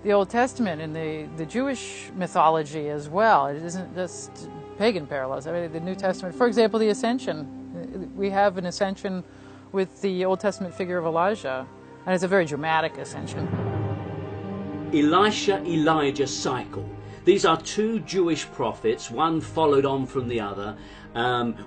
the Old Testament, in the Jewish mythology as well. It isn't just pagan parallels. I mean, the New Testament, for example, the Ascension. We have an ascension with the Old Testament figure of Elijah, and it's a very dramatic ascension. Elisha-Elijah cycle. These are two Jewish prophets, one followed on from the other,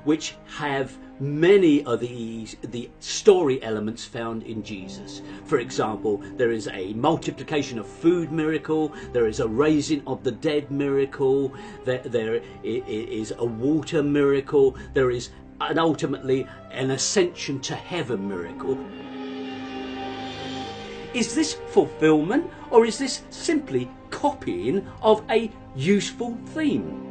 which have many of the story elements found in Jesus. For example, there is a multiplication of food miracle, there is a raising of the dead miracle, there is a water miracle, there is ultimately an ascension to heaven miracle. Is this fulfillment, or is this simply copying of a useful theme?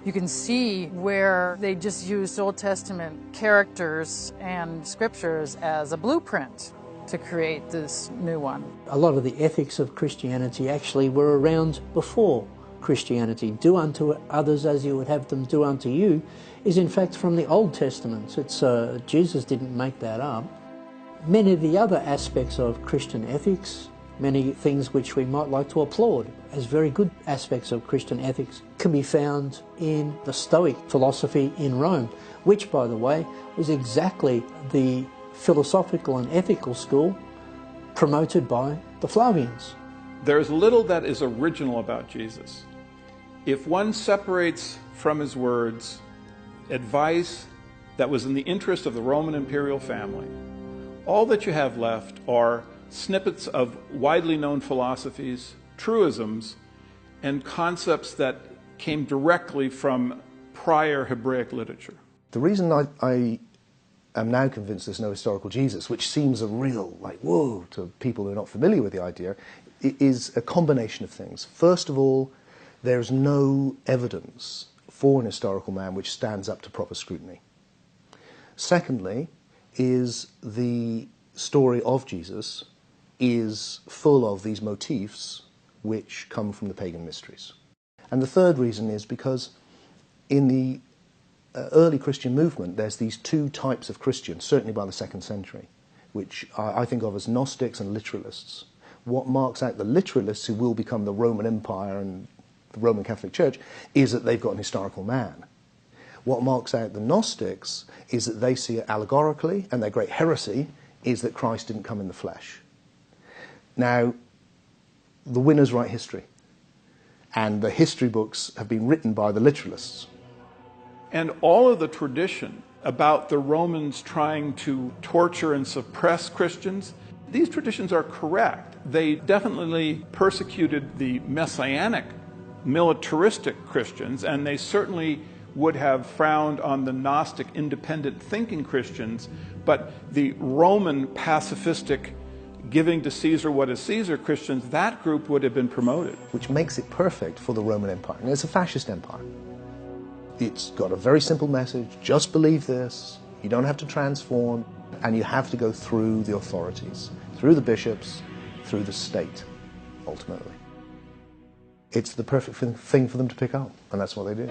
You can see where they just used Old Testament characters and scriptures as a blueprint to create this new one. A lot of the ethics of Christianity actually were around before Christianity. Do unto others as you would have them do unto you is in fact from the Old Testament. It's Jesus didn't make that up. Many of the other aspects of Christian ethics, many things which we might like to applaud as very good aspects of Christian ethics, can be found in the Stoic philosophy in Rome, which, by the way, was exactly the philosophical and ethical school promoted by the Flavians. There's little that is original about Jesus. If one separates from his words advice that was in the interest of the Roman imperial family, all that you have left are snippets of widely known philosophies, truisms, and concepts that came directly from prior Hebraic literature. The reason I am now convinced there's no historical Jesus, which seems a real, whoa, to people who are not familiar with the idea, is a combination of things. First of all, there's no evidence for an historical man which stands up to proper scrutiny. Secondly, is the story of Jesus is full of these motifs which come from the pagan mysteries. And the third reason is because in the early Christian movement there's these two types of Christians, certainly by the 2nd century, which I think of as Gnostics and literalists. What marks out the literalists, who will become the Roman Empire and the Roman Catholic Church, is that they've got an historical man. What marks out the Gnostics is that they see it allegorically, and their great heresy is that Christ didn't come in the flesh. Now, the winners write history, and the history books have been written by the literalists. And all of the tradition about the Romans trying to torture and suppress Christians, these traditions are correct. They definitely persecuted the messianic, militaristic Christians, and they certainly would have frowned on the Gnostic, independent thinking Christians, but the Roman pacifistic giving to Caesar what is Caesar Christians, that group would have been promoted. Which makes it perfect for the Roman Empire. And it's a fascist empire. It's got a very simple message: just believe this, you don't have to transform, and you have to go through the authorities, through the bishops, through the state, ultimately. It's the perfect thing for them to pick up, and that's what they do.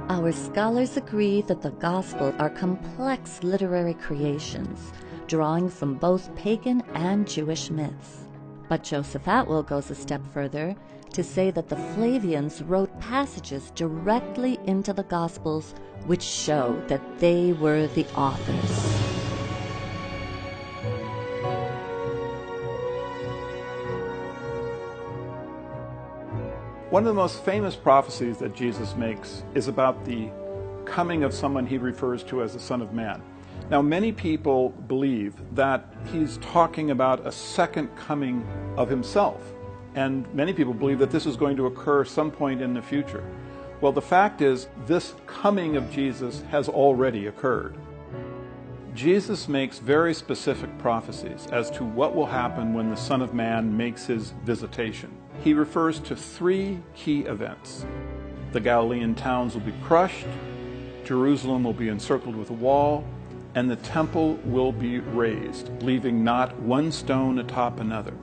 Our scholars agree that the Gospels are complex literary creations, drawing from both pagan and Jewish myths. But Joseph Atwill goes a step further to say that the Flavians wrote passages directly into the Gospels which show that they were the authors. One of the most famous prophecies that Jesus makes is about the coming of someone he refers to as the Son of Man. Now, many people believe that he's talking about a second coming of himself, and many people believe that this is going to occur some point in the future. Well, the fact is, this coming of Jesus has already occurred. Jesus makes very specific prophecies as to what will happen when the Son of Man makes his visitation. He refers to three key events. The Galilean towns will be crushed, Jerusalem will be encircled with a wall, and the temple will be razed, leaving not one stone atop another.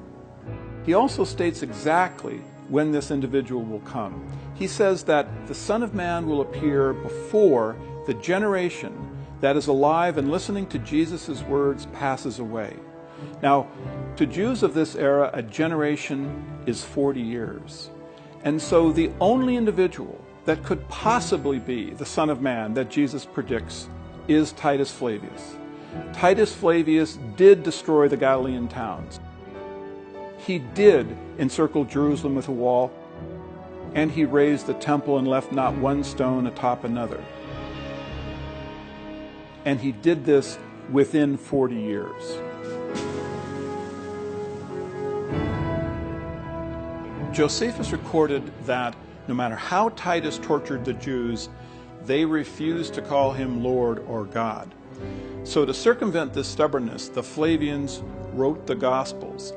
He also states exactly when this individual will come. He says that the Son of Man will appear before the generation that is alive and listening to Jesus' words passes away. Now, to Jews of this era, a generation is 40 years. And so the only individual that could possibly be the Son of Man that Jesus predicts is Titus Flavius. Titus Flavius did destroy the Galilean towns. He did encircle Jerusalem with a wall, and he razed the temple and left not one stone atop another. And he did this within 40 years. Josephus recorded that no matter how Titus tortured the Jews, they refused to call him Lord or God. So to circumvent this stubbornness, the Flavians wrote the Gospels,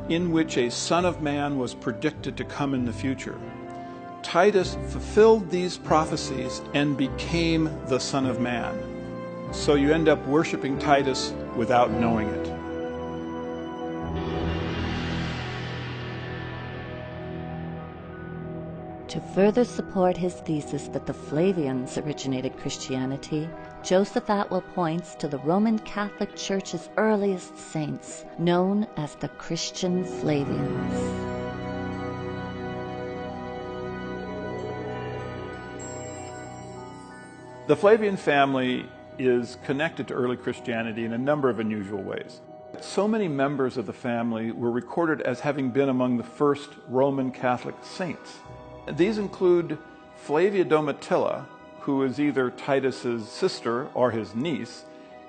in which a Son of Man was predicted to come in the future. Titus fulfilled these prophecies and became the Son of Man. So you end up worshiping Titus without knowing it. To further support his thesis that the Flavians originated Christianity, Joseph Atwill points to the Roman Catholic Church's earliest saints, known as the Christian Flavians. The Flavian family is connected to early Christianity in a number of unusual ways. So many members of the family were recorded as having been among the first Roman Catholic saints. These include Flavia Domitilla, who is either Titus's sister or his niece,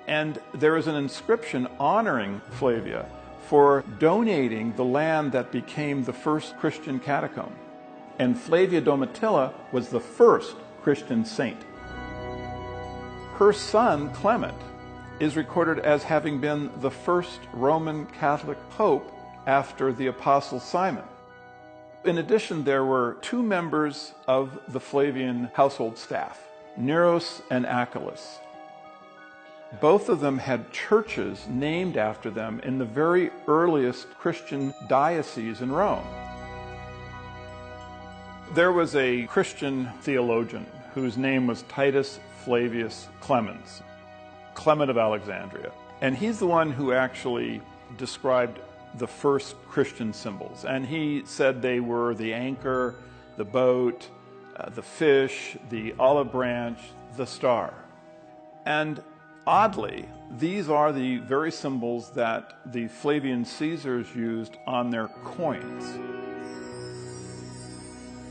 and there is an inscription honoring Flavia for donating the land that became the first Christian catacomb. And Flavia Domitilla was the first Christian saint. Her son, Clement, is recorded as having been the first Roman Catholic pope after the Apostle Simon. In addition, there were two members of the Flavian household staff, Neros and Achillas. Both of them had churches named after them in the very earliest Christian dioceses in Rome. There was a Christian theologian whose name was Titus Flavius Clemens, Clement of Alexandria. And he's the one who actually described the first Christian symbols. And he said they were the anchor, the boat, the fish, the olive branch, the star. And oddly, these are the very symbols that the Flavian Caesars used on their coins.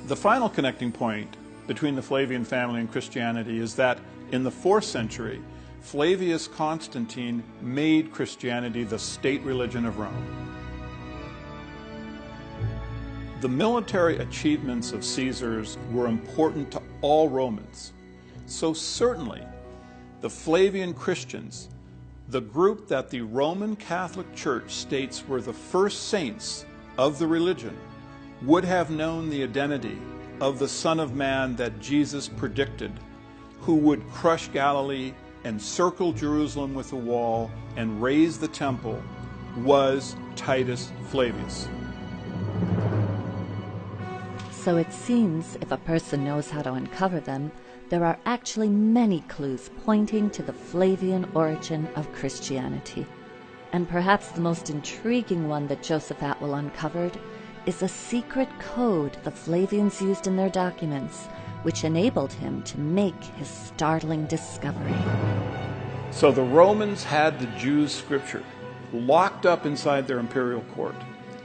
The final connecting point between the Flavian family and Christianity is that in the 4th century, Flavius Constantine made Christianity the state religion of Rome. The military achievements of Caesars were important to all Romans. So certainly, the Flavian Christians The group that the Roman Catholic Church states were the first saints of the religion would have known the identity of the Son of Man that Jesus predicted, who would crush Galilee, encircle Jerusalem with a wall, and raise the temple, was Titus Flavius. So it seems, if a person knows how to uncover them, there are actually many clues pointing to the Flavian origin of Christianity. And perhaps the most intriguing one that Joseph Atwill uncovered is a secret code the Flavians used in their documents, which enabled him to make his startling discovery. So the Romans had the Jews' scripture locked up inside their imperial court,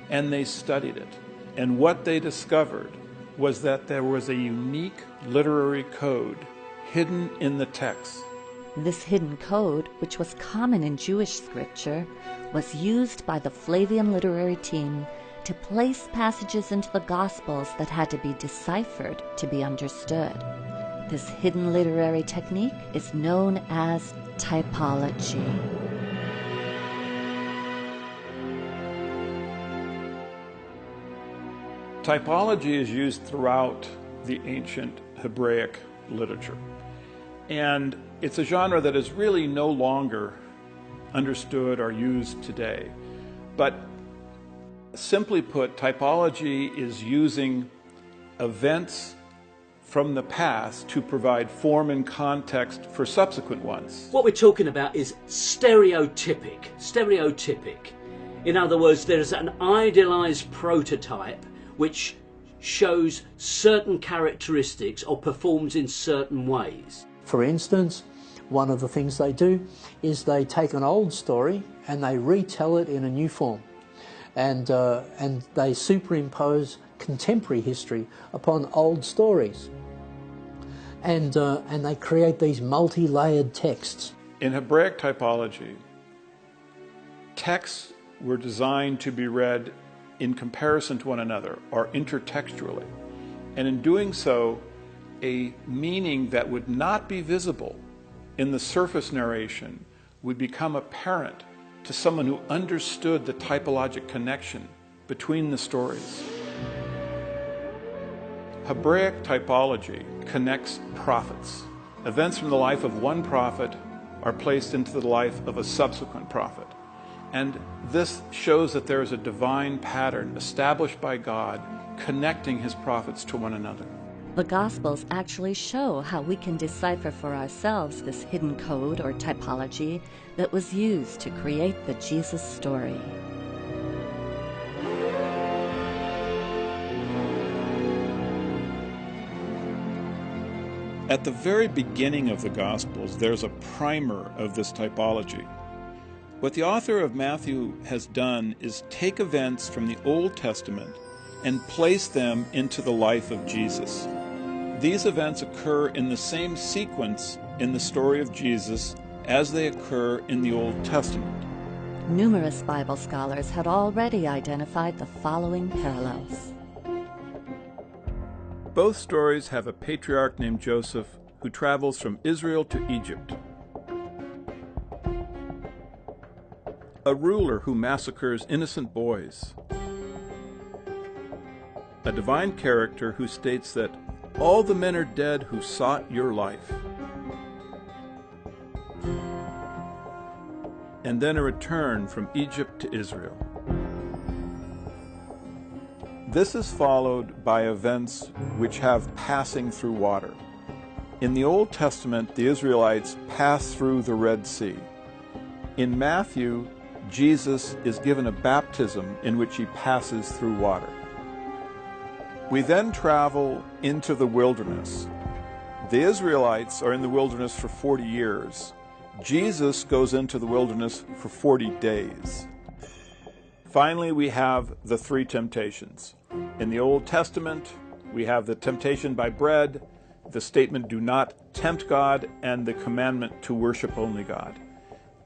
and they studied it. And what they discovered was that there was a unique literary code hidden in the text. This hidden code, which was common in Jewish scripture, was used by the Flavian literary team to place passages into the Gospels that had to be deciphered to be understood. This hidden literary technique is known as typology. Typology is used throughout the ancient Hebraic literature. And it's a genre that is really no longer understood or used today. But simply put, typology is using events from the past to provide form and context for subsequent ones. What we're talking about is stereotypic. In other words, there's an idealized prototype which shows certain characteristics or performs in certain ways. For instance, one of the things they do is they take an old story and they retell it in a new form, and they superimpose contemporary history upon old stories, and they create these multi-layered texts. In Hebraic typology, texts were designed to be read in comparison to one another, or intertextually. And in doing so, a meaning that would not be visible in the surface narration would become apparent to someone who understood the typologic connection between the stories. Hebraic typology connects prophets. Events from the life of one prophet are placed into the life of a subsequent prophet. And this shows that there is a divine pattern established by God connecting his prophets to one another. The Gospels actually show how we can decipher for ourselves this hidden code or typology that was used to create the Jesus story. At the very beginning of the Gospels, there's a primer of this typology. What the author of Matthew has done is take events from the Old Testament and place them into the life of Jesus. These events occur in the same sequence in the story of Jesus as they occur in the Old Testament. Numerous Bible scholars had already identified the following parallels. Both stories have a patriarch named Joseph who travels from Israel to Egypt, a ruler who massacres innocent boys, a divine character who states that all the men are dead who sought your life, and then a return from Egypt to Israel. This is followed by events which have passing through water. In the Old Testament, the Israelites pass through the Red Sea. In Matthew, Jesus is given a baptism in which he passes through water. We then travel into the wilderness. The Israelites are in the wilderness for 40 years. Jesus goes into the wilderness for 40 days. Finally, we have the three temptations. In the Old Testament, we have the temptation by bread, the statement, "Do not tempt God," and the commandment to worship only God.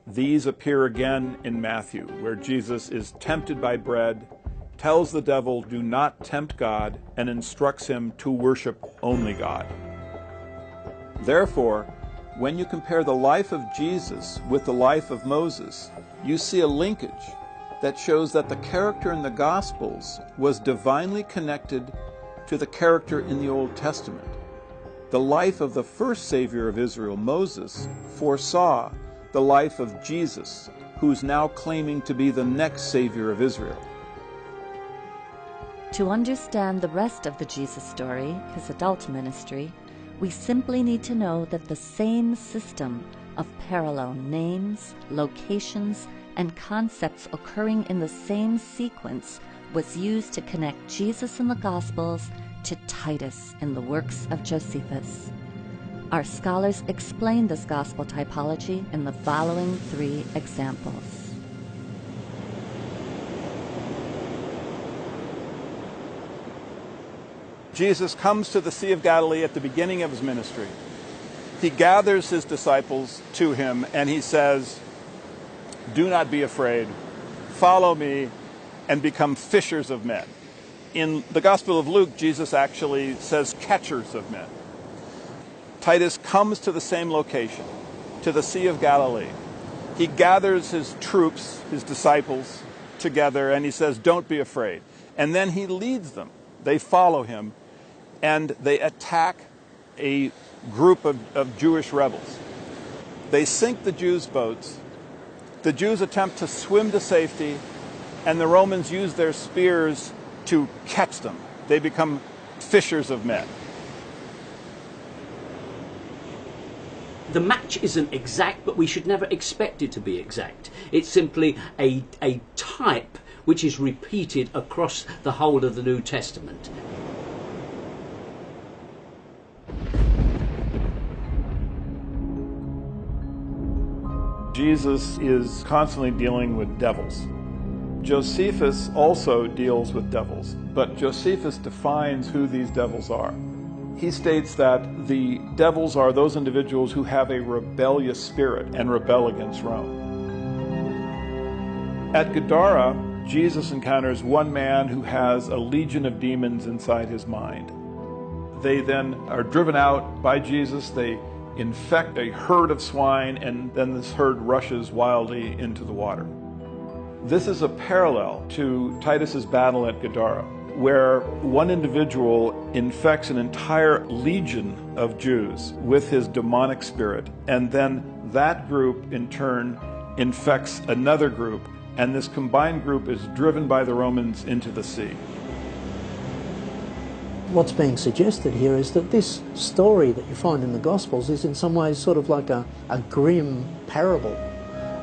These appear again in Matthew, where Jesus is tempted by bread, tells the devil, "Do not tempt God," and instructs him to worship only God. Therefore, When you compare the life of Jesus with the life of Moses, you see a linkage that shows that the character in the Gospels was divinely connected to the character in the Old Testament. The life of the first Savior of Israel, Moses, foresaw the life of Jesus, who's now claiming to be the next Savior of Israel. To understand the rest of the Jesus story, his adult ministry, we simply need to know that the same system of parallel names, locations, and concepts occurring in the same sequence was used to connect Jesus in the Gospels to Titus in the works of Josephus. Our scholars explain this gospel typology in the following 3 examples. Jesus comes to the Sea of Galilee at the beginning of his ministry. He gathers his disciples to him and he says, "Do not be afraid. Follow me and become fishers of men." In the Gospel of Luke, Jesus actually says catchers of men. Titus comes to the same location, to the Sea of Galilee. He gathers his troops, his disciples, together and he says, "Don't be afraid." And then he leads them. They follow him and they attack a group of Jewish rebels. They sink the Jews' boats. The Jews attempt to swim to safety, and the Romans use their spears to catch them. They become fishers of men. The match isn't exact, but we should never expect it to be exact. It's simply a type which is repeated across the whole of the New Testament. Jesus is constantly dealing with devils. Josephus also deals with devils, but Josephus defines who these devils are. He states that the devils are those individuals who have a rebellious spirit and rebel against Rome. At Gadara, Jesus encounters one man who has a legion of demons inside his mind. They then are driven out by Jesus. They infect a herd of swine, and then this herd rushes wildly into the water. This is a parallel to Titus's battle at Gadara, where one individual infects an entire legion of Jews with his demonic spirit, and then that group in turn infects another group, and this combined group is driven by the Romans into the sea. What's being suggested here is that this story that you find in the Gospels is in some ways sort of like a grim parable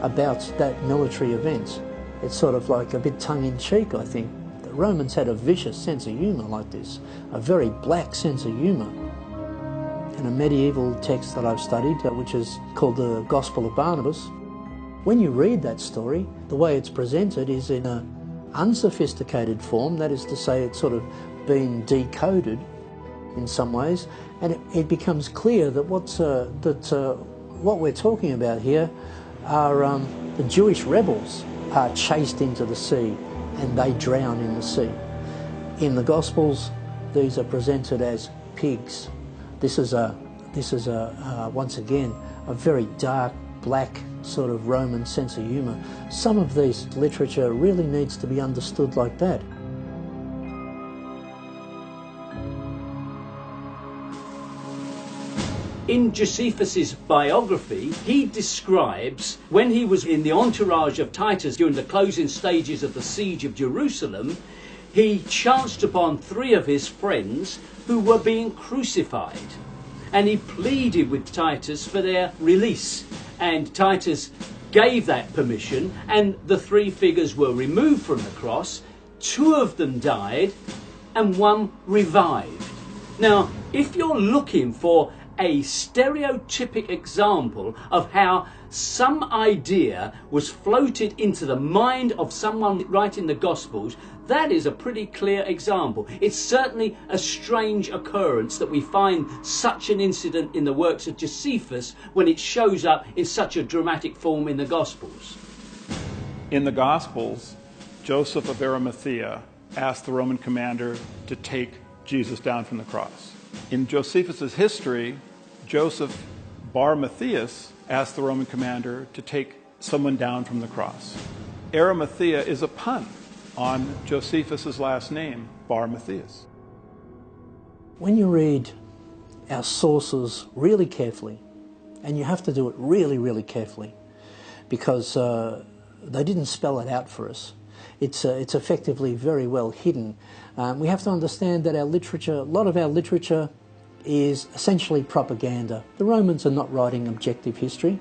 about that military event. It's sort of like a bit tongue-in-cheek, I think. The Romans had a vicious sense of humour like this, a very black sense of humour. In a medieval text that I've studied, which is called the Gospel of Barnabas, when you read that story, the way it's presented is in an unsophisticated form, that is to say it's sort of been decoded in some ways, and it becomes clear that what we're talking about here are the Jewish rebels are chased into the sea and they drown in the sea. In the Gospels, these are presented as pigs. This is once again a very dark, black sort of Roman sense of humour. Some of this literature really needs to be understood like that. In Josephus's biography, he describes when he was in the entourage of Titus during the closing stages of the siege of Jerusalem, he chanced upon 3 of his friends who were being crucified. And he pleaded with Titus for their release. And Titus gave that permission, and the 3 figures were removed from the cross. 2 of them died, and 1 revived. Now, if you're looking for a stereotypic example of how some idea was floated into the mind of someone writing the Gospels, that is a pretty clear example. It's certainly a strange occurrence that we find such an incident in the works of Josephus when it shows up in such a dramatic form in the Gospels. In the Gospels, Joseph of Arimathea asked the Roman commander to take Jesus down from the cross. In Josephus's history, Joseph Bar Matthias asked the Roman commander to take someone down from the cross. Arimathea is a pun on Josephus' last name, Bar Matthias. When you read our sources really carefully, and you have to do it really, really carefully, because they didn't spell it out for us. It's effectively very well hidden. We have to understand that our literature, a lot of our literature is essentially propaganda. The Romans are not writing objective history,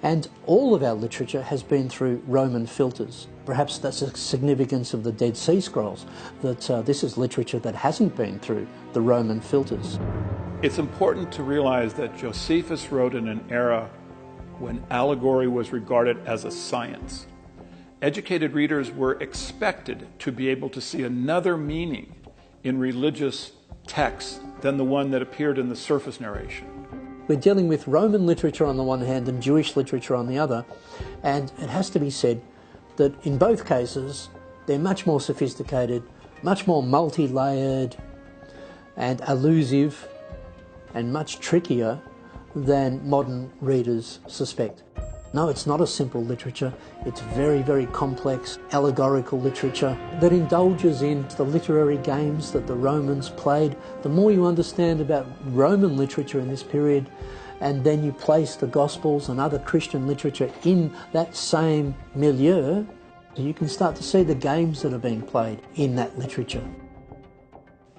and all of our literature has been through Roman filters. Perhaps that's the significance of the Dead Sea Scrolls, that this is literature that hasn't been through the Roman filters. It's important to realize that Josephus wrote in an era when allegory was regarded as a science. Educated readers were expected to be able to see another meaning in religious texts than the one that appeared in the surface narration. We're dealing with Roman literature on the one hand and Jewish literature on the other, and it has to be said that in both cases they're much more sophisticated, much more multi-layered and elusive and much trickier than modern readers suspect. No, it's not a simple literature. It's very, very complex, allegorical literature that indulges in the literary games that the Romans played. The more you understand about Roman literature in this period, and then you place the Gospels and other Christian literature in that same milieu, you can start to see the games that are being played in that literature.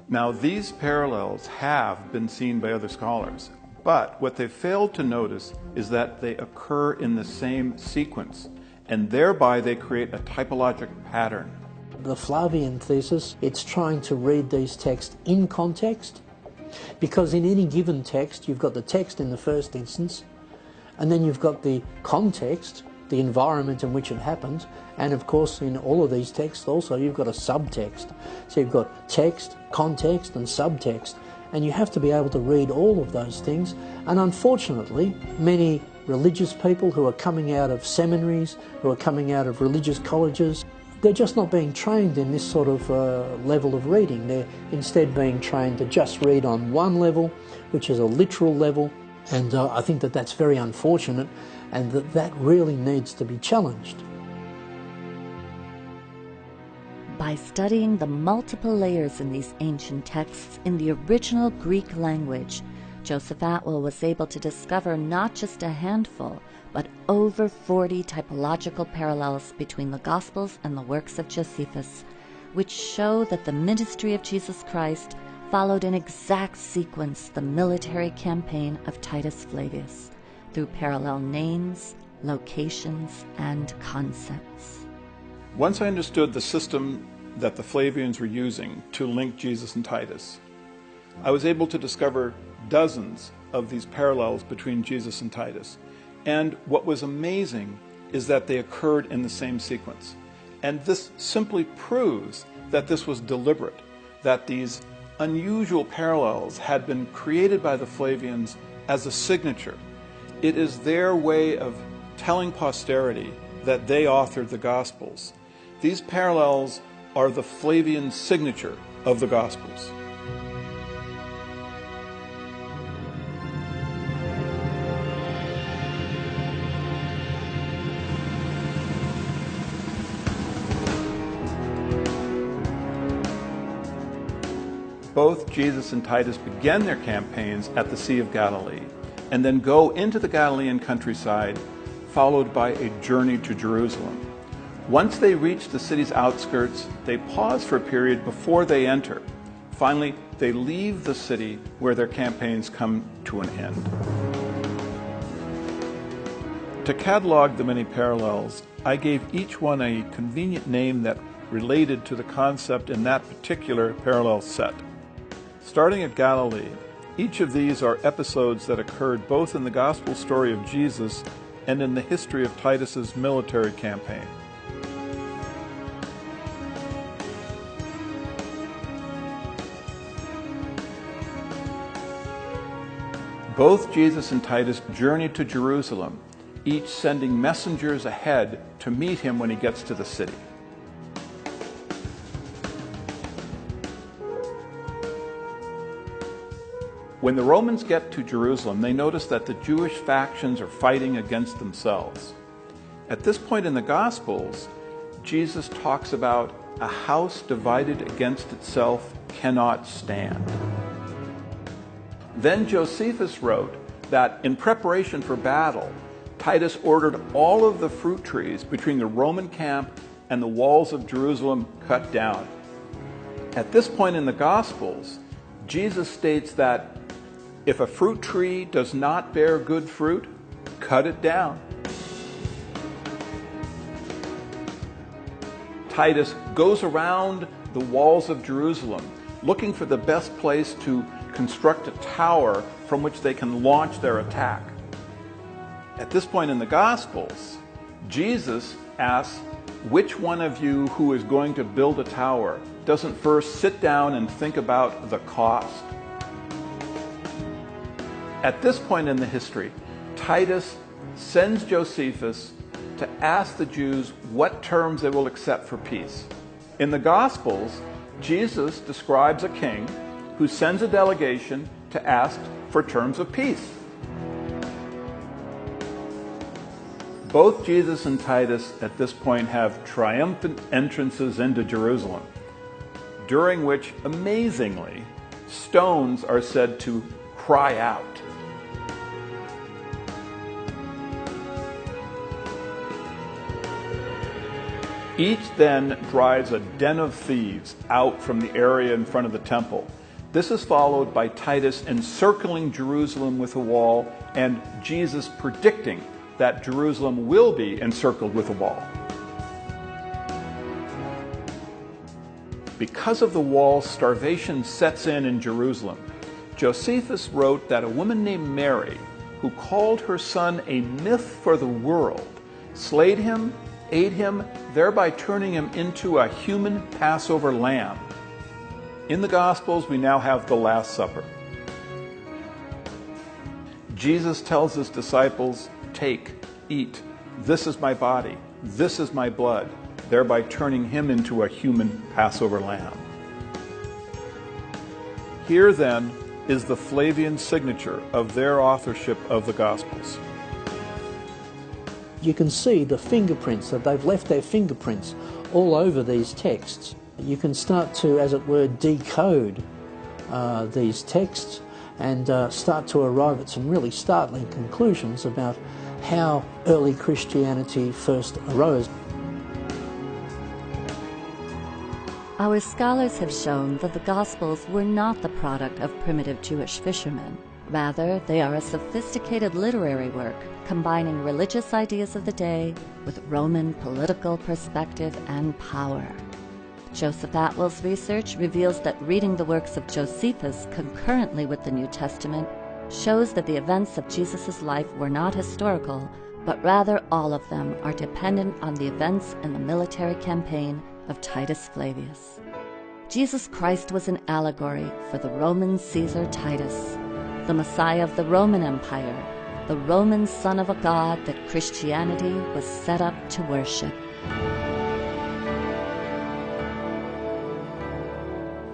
Now, these parallels have been seen by other scholars, but what they failed to notice is that they occur in the same sequence, and thereby they create a typologic pattern. The Flavian thesis, it's trying to read these texts in context, because in any given text you've got the text in the first instance, and then you've got the context, the environment in which it happened, and of course in all of these texts also you've got a subtext. So you've got text, context and subtext, and you have to be able to read all of those things. And unfortunately, many religious people who are coming out of seminaries, who are coming out of religious colleges, they're just not being trained in this sort of level of reading. They're instead being trained to just read on one level, which is a literal level, and I think that that's very unfortunate, and that really needs to be challenged. By studying the multiple layers in these ancient texts in the original Greek language, Joseph Atwill was able to discover not just a handful, but over 40 typological parallels between the Gospels and the works of Josephus, which show that the ministry of Jesus Christ followed in exact sequence the military campaign of Titus Flavius, through parallel names, locations, and concepts. Once I understood the system that the Flavians were using to link Jesus and Titus, I was able to discover dozens of these parallels between Jesus and Titus. And what was amazing is that they occurred in the same sequence. And this simply proves that this was deliberate, that these unusual parallels had been created by the Flavians as a signature. It is their way of telling posterity that they authored the Gospels. These parallels are the Flavian signature of the Gospels. Both Jesus and Titus began their campaigns at the Sea of Galilee and then go into the Galilean countryside, followed by a journey to Jerusalem. Once they reach the city's outskirts, they pause for a period before they enter. Finally, they leave the city where their campaigns come to an end. To catalog the many parallels, I gave each one a convenient name that related to the concept in that particular parallel set. Starting at Galilee, each of these are episodes that occurred both in the gospel story of Jesus and in the history of Titus's military campaign. Both Jesus and Titus journeyed to Jerusalem, each sending messengers ahead to meet him when he gets to the city. When the Romans get to Jerusalem, they notice that the Jewish factions are fighting against themselves. At this point in the Gospels, Jesus talks about a house divided against itself cannot stand. Then Josephus wrote that in preparation for battle, Titus ordered all of the fruit trees between the Roman camp and the walls of Jerusalem cut down. At this point in the Gospels, Jesus states that if a fruit tree does not bear good fruit, cut it down. Titus goes around the walls of Jerusalem looking for the best place to construct a tower from which they can launch their attack. At this point in the Gospels, Jesus asks, which one of you who is going to build a tower doesn't first sit down and think about the cost? At this point in the history, Titus sends Josephus to ask the Jews what terms they will accept for peace. In the Gospels, Jesus describes a king who sends a delegation to ask for terms of peace. Both Jesus and Titus at this point have triumphant entrances into Jerusalem, during which, amazingly, stones are said to cry out. Each then drives a den of thieves out from the area in front of the temple. This is followed by Titus encircling Jerusalem with a wall and Jesus predicting that Jerusalem will be encircled with a wall. Because of the wall, starvation sets in Jerusalem. Josephus wrote that a woman named Mary, who called her son a myth for the world, slayed him, ate him, thereby turning him into a human Passover lamb. In the Gospels, we now have the Last Supper. Jesus tells his disciples, "Take, eat, this is my body, this is my blood," thereby turning him into a human Passover lamb. Here then is the Flavian signature of their authorship of the Gospels. You can see the fingerprints, that they've left their fingerprints all over these texts. You can start to, as it were, decode these texts and start to arrive at some really startling conclusions about how early Christianity first arose. Our scholars have shown that the Gospels were not the product of primitive Jewish fishermen. Rather, they are a sophisticated literary work combining religious ideas of the day with Roman political perspective and power. Joseph Atwell's research reveals that reading the works of Josephus concurrently with the New Testament shows that the events of Jesus' life were not historical, but rather all of them are dependent on the events in the military campaign of Titus Flavius. Jesus Christ was an allegory for the Roman Caesar Titus, the Messiah of the Roman Empire, the Roman son of a god that Christianity was set up to worship.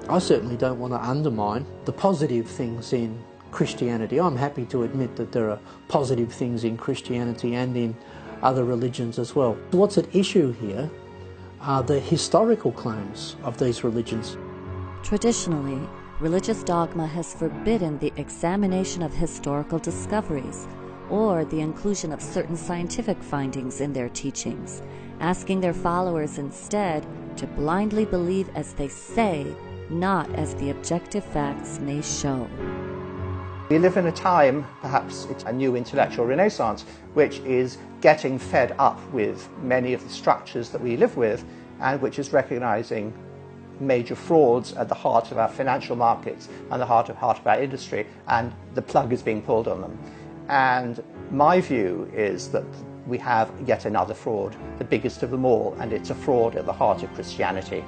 I certainly don't want to undermine the positive things in Christianity. I'm happy to admit that there are positive things in Christianity and in other religions as well. What's at issue here are the historical claims of these religions. Traditionally, religious dogma has forbidden the examination of historical discoveries or the inclusion of certain scientific findings in their teachings, asking their followers instead to blindly believe as they say, not as the objective facts may show. We live in a time, perhaps it's a new intellectual renaissance, which is getting fed up with many of the structures that we live with and which is recognizing major frauds at the heart of our financial markets and the heart of our industry, and the plug is being pulled on them. And my view is that we have yet another fraud, the biggest of them all, and it's a fraud at the heart of Christianity.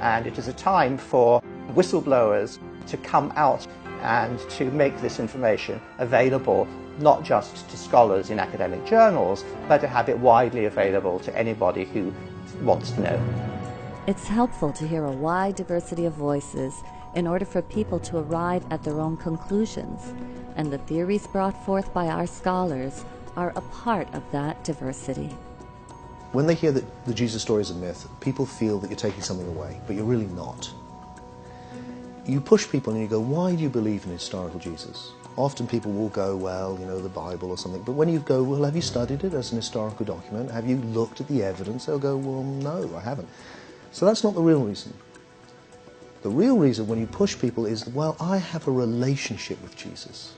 And it is a time for whistleblowers to come out and to make this information available not just to scholars in academic journals, but to have it widely available to anybody who wants to know. It's helpful to hear a wide diversity of voices in order for people to arrive at their own conclusions, and the theories brought forth by our scholars are a part of that diversity. When they hear that the Jesus story is a myth, people feel that you're taking something away, but you're really not. You push people and you go, why do you believe in historical Jesus? Often people will go, well, you know, the Bible or something. But when you go, well, have you studied it as an historical document? Have you looked at the evidence? They'll go, well, no, I haven't. So that's not the real reason. The real reason when you push people is, well, I have a relationship with Jesus.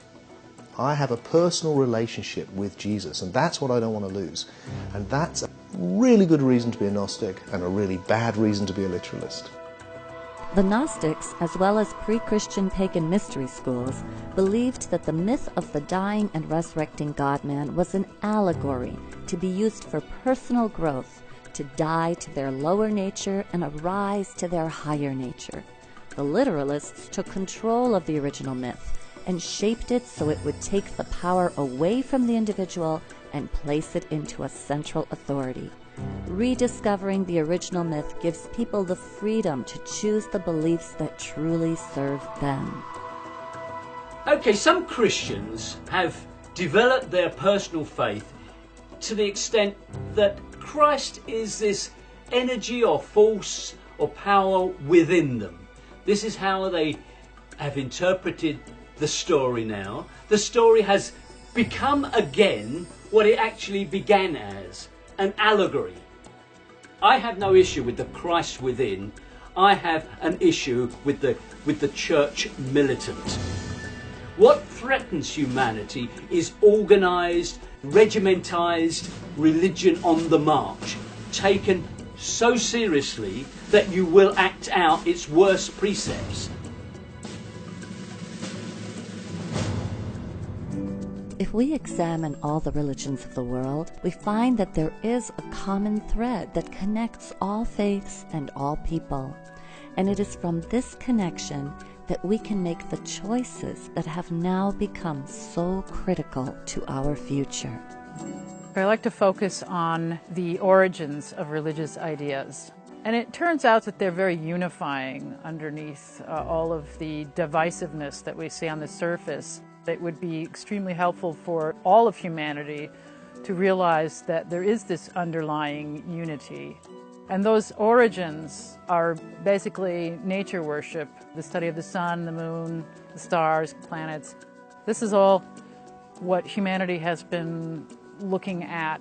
I have a personal relationship with Jesus, and that's what I don't want to lose. And that's a really good reason to be a Gnostic and a really bad reason to be a literalist. The Gnostics, as well as pre-Christian pagan mystery schools, believed that the myth of the dying and resurrecting God-man was an allegory to be used for personal growth, to die to their lower nature and arise to their higher nature. The literalists took control of the original myth and shaped it so it would take the power away from the individual and place it into a central authority. Rediscovering the original myth gives people the freedom to choose the beliefs that truly serve them. Okay, some Christians have developed their personal faith to the extent that Christ is this energy or force or power within them. This is how they have interpreted the story now. The story has become again what it actually began as, an allegory. I have no issue with the Christ within. I have an issue with the church militant. What threatens humanity is organised, regimentized religion on the march, taken so seriously that you will act out its worst precepts. If we examine all the religions of the world, we find that there is a common thread that connects all faiths and all people. And it is from this connection that we can make the choices that have now become so critical to our future. I like to focus on the origins of religious ideas. And it turns out that they're very unifying underneath all of the divisiveness that we see on the surface. It would be extremely helpful for all of humanity to realize that there is this underlying unity. And those origins are basically nature worship, the study of the sun, the moon, the stars, planets. This is all what humanity has been looking at,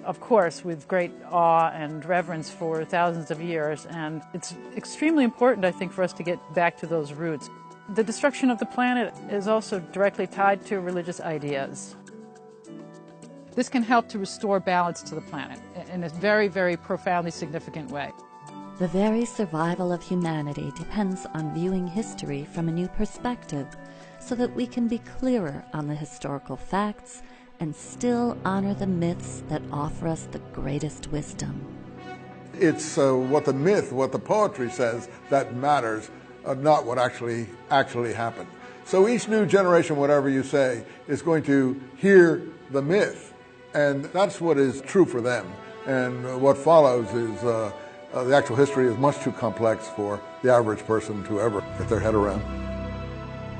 of course, with great awe and reverence for thousands of years. And it's extremely important, I think, for us to get back to those roots. The destruction of the planet is also directly tied to religious ideas. This can help to restore balance to the planet in a very, very profoundly significant way. The very survival of humanity depends on viewing history from a new perspective so that we can be clearer on the historical facts and still honor the myths that offer us the greatest wisdom. It's what the myth, what the poetry says that matters, not what actually happened. So each new generation, whatever you say, is going to hear the myth, and that's what is true for them. And what follows is the actual history is much too complex for the average person to ever get their head around.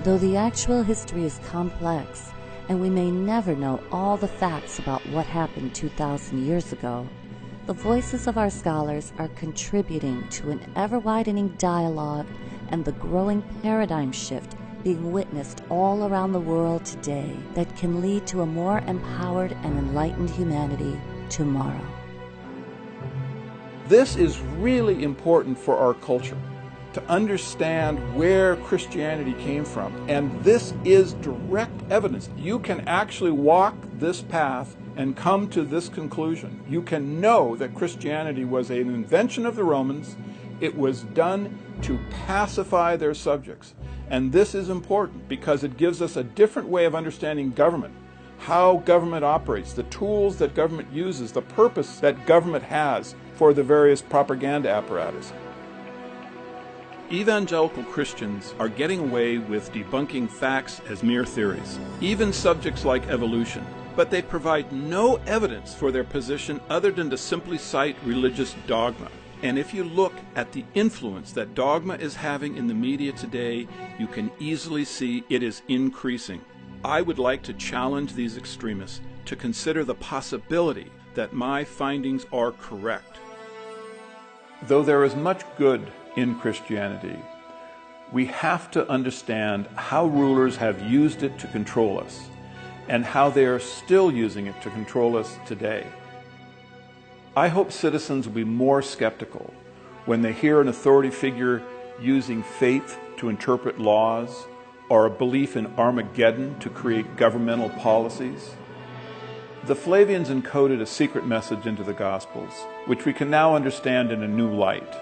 Though the actual history is complex, and we may never know all the facts about what happened 2,000 years ago, the voices of our scholars are contributing to an ever-widening dialogue and the growing paradigm shift being witnessed all around the world today that can lead to a more empowered and enlightened humanity tomorrow. This is really important for our culture, to understand where Christianity came from. And this is direct evidence. You can actually walk this path and come to this conclusion. You can know that Christianity was an invention of the Romans. It was done to pacify their subjects. And this is important because it gives us a different way of understanding government, how government operates, the tools that government uses, the purpose that government has for the various propaganda apparatus. Evangelical Christians are getting away with debunking facts as mere theories, even subjects like evolution, but they provide no evidence for their position other than to simply cite religious dogma. And if you look at the influence that dogma is having in the media today, you can easily see it is increasing. I would like to challenge these extremists to consider the possibility that my findings are correct. Though there is much good in Christianity, we have to understand how rulers have used it to control us, and how they are still using it to control us today. I hope citizens will be more skeptical when they hear an authority figure using faith to interpret laws, or a belief in Armageddon to create governmental policies. The Flavians encoded a secret message into the Gospels, which we can now understand in a new light.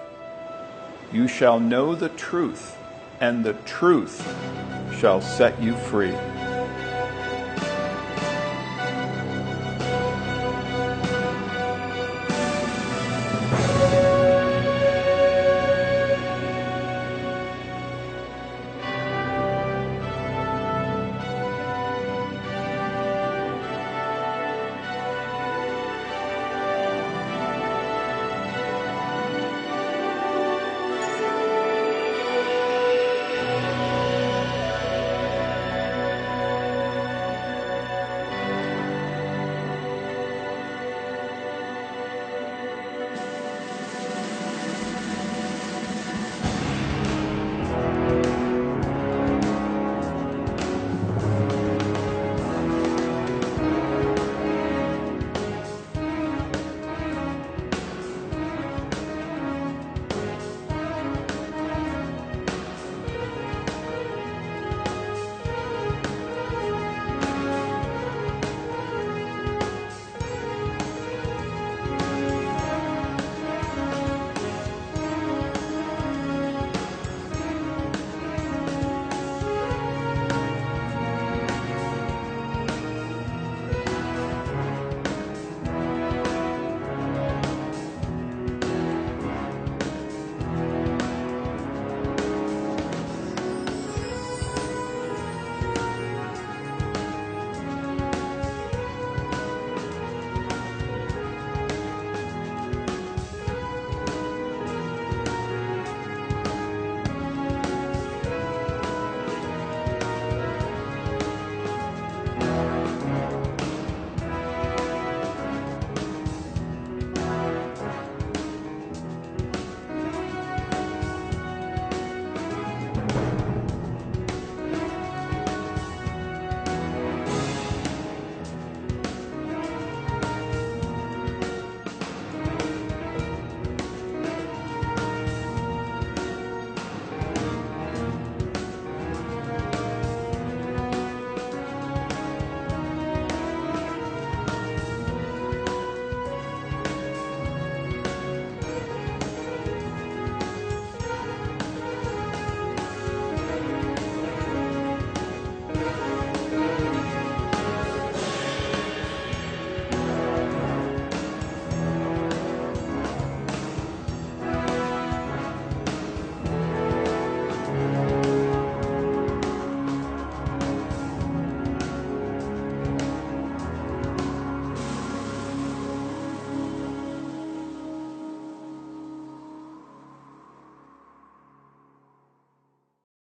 You shall know the truth, and the truth shall set you free.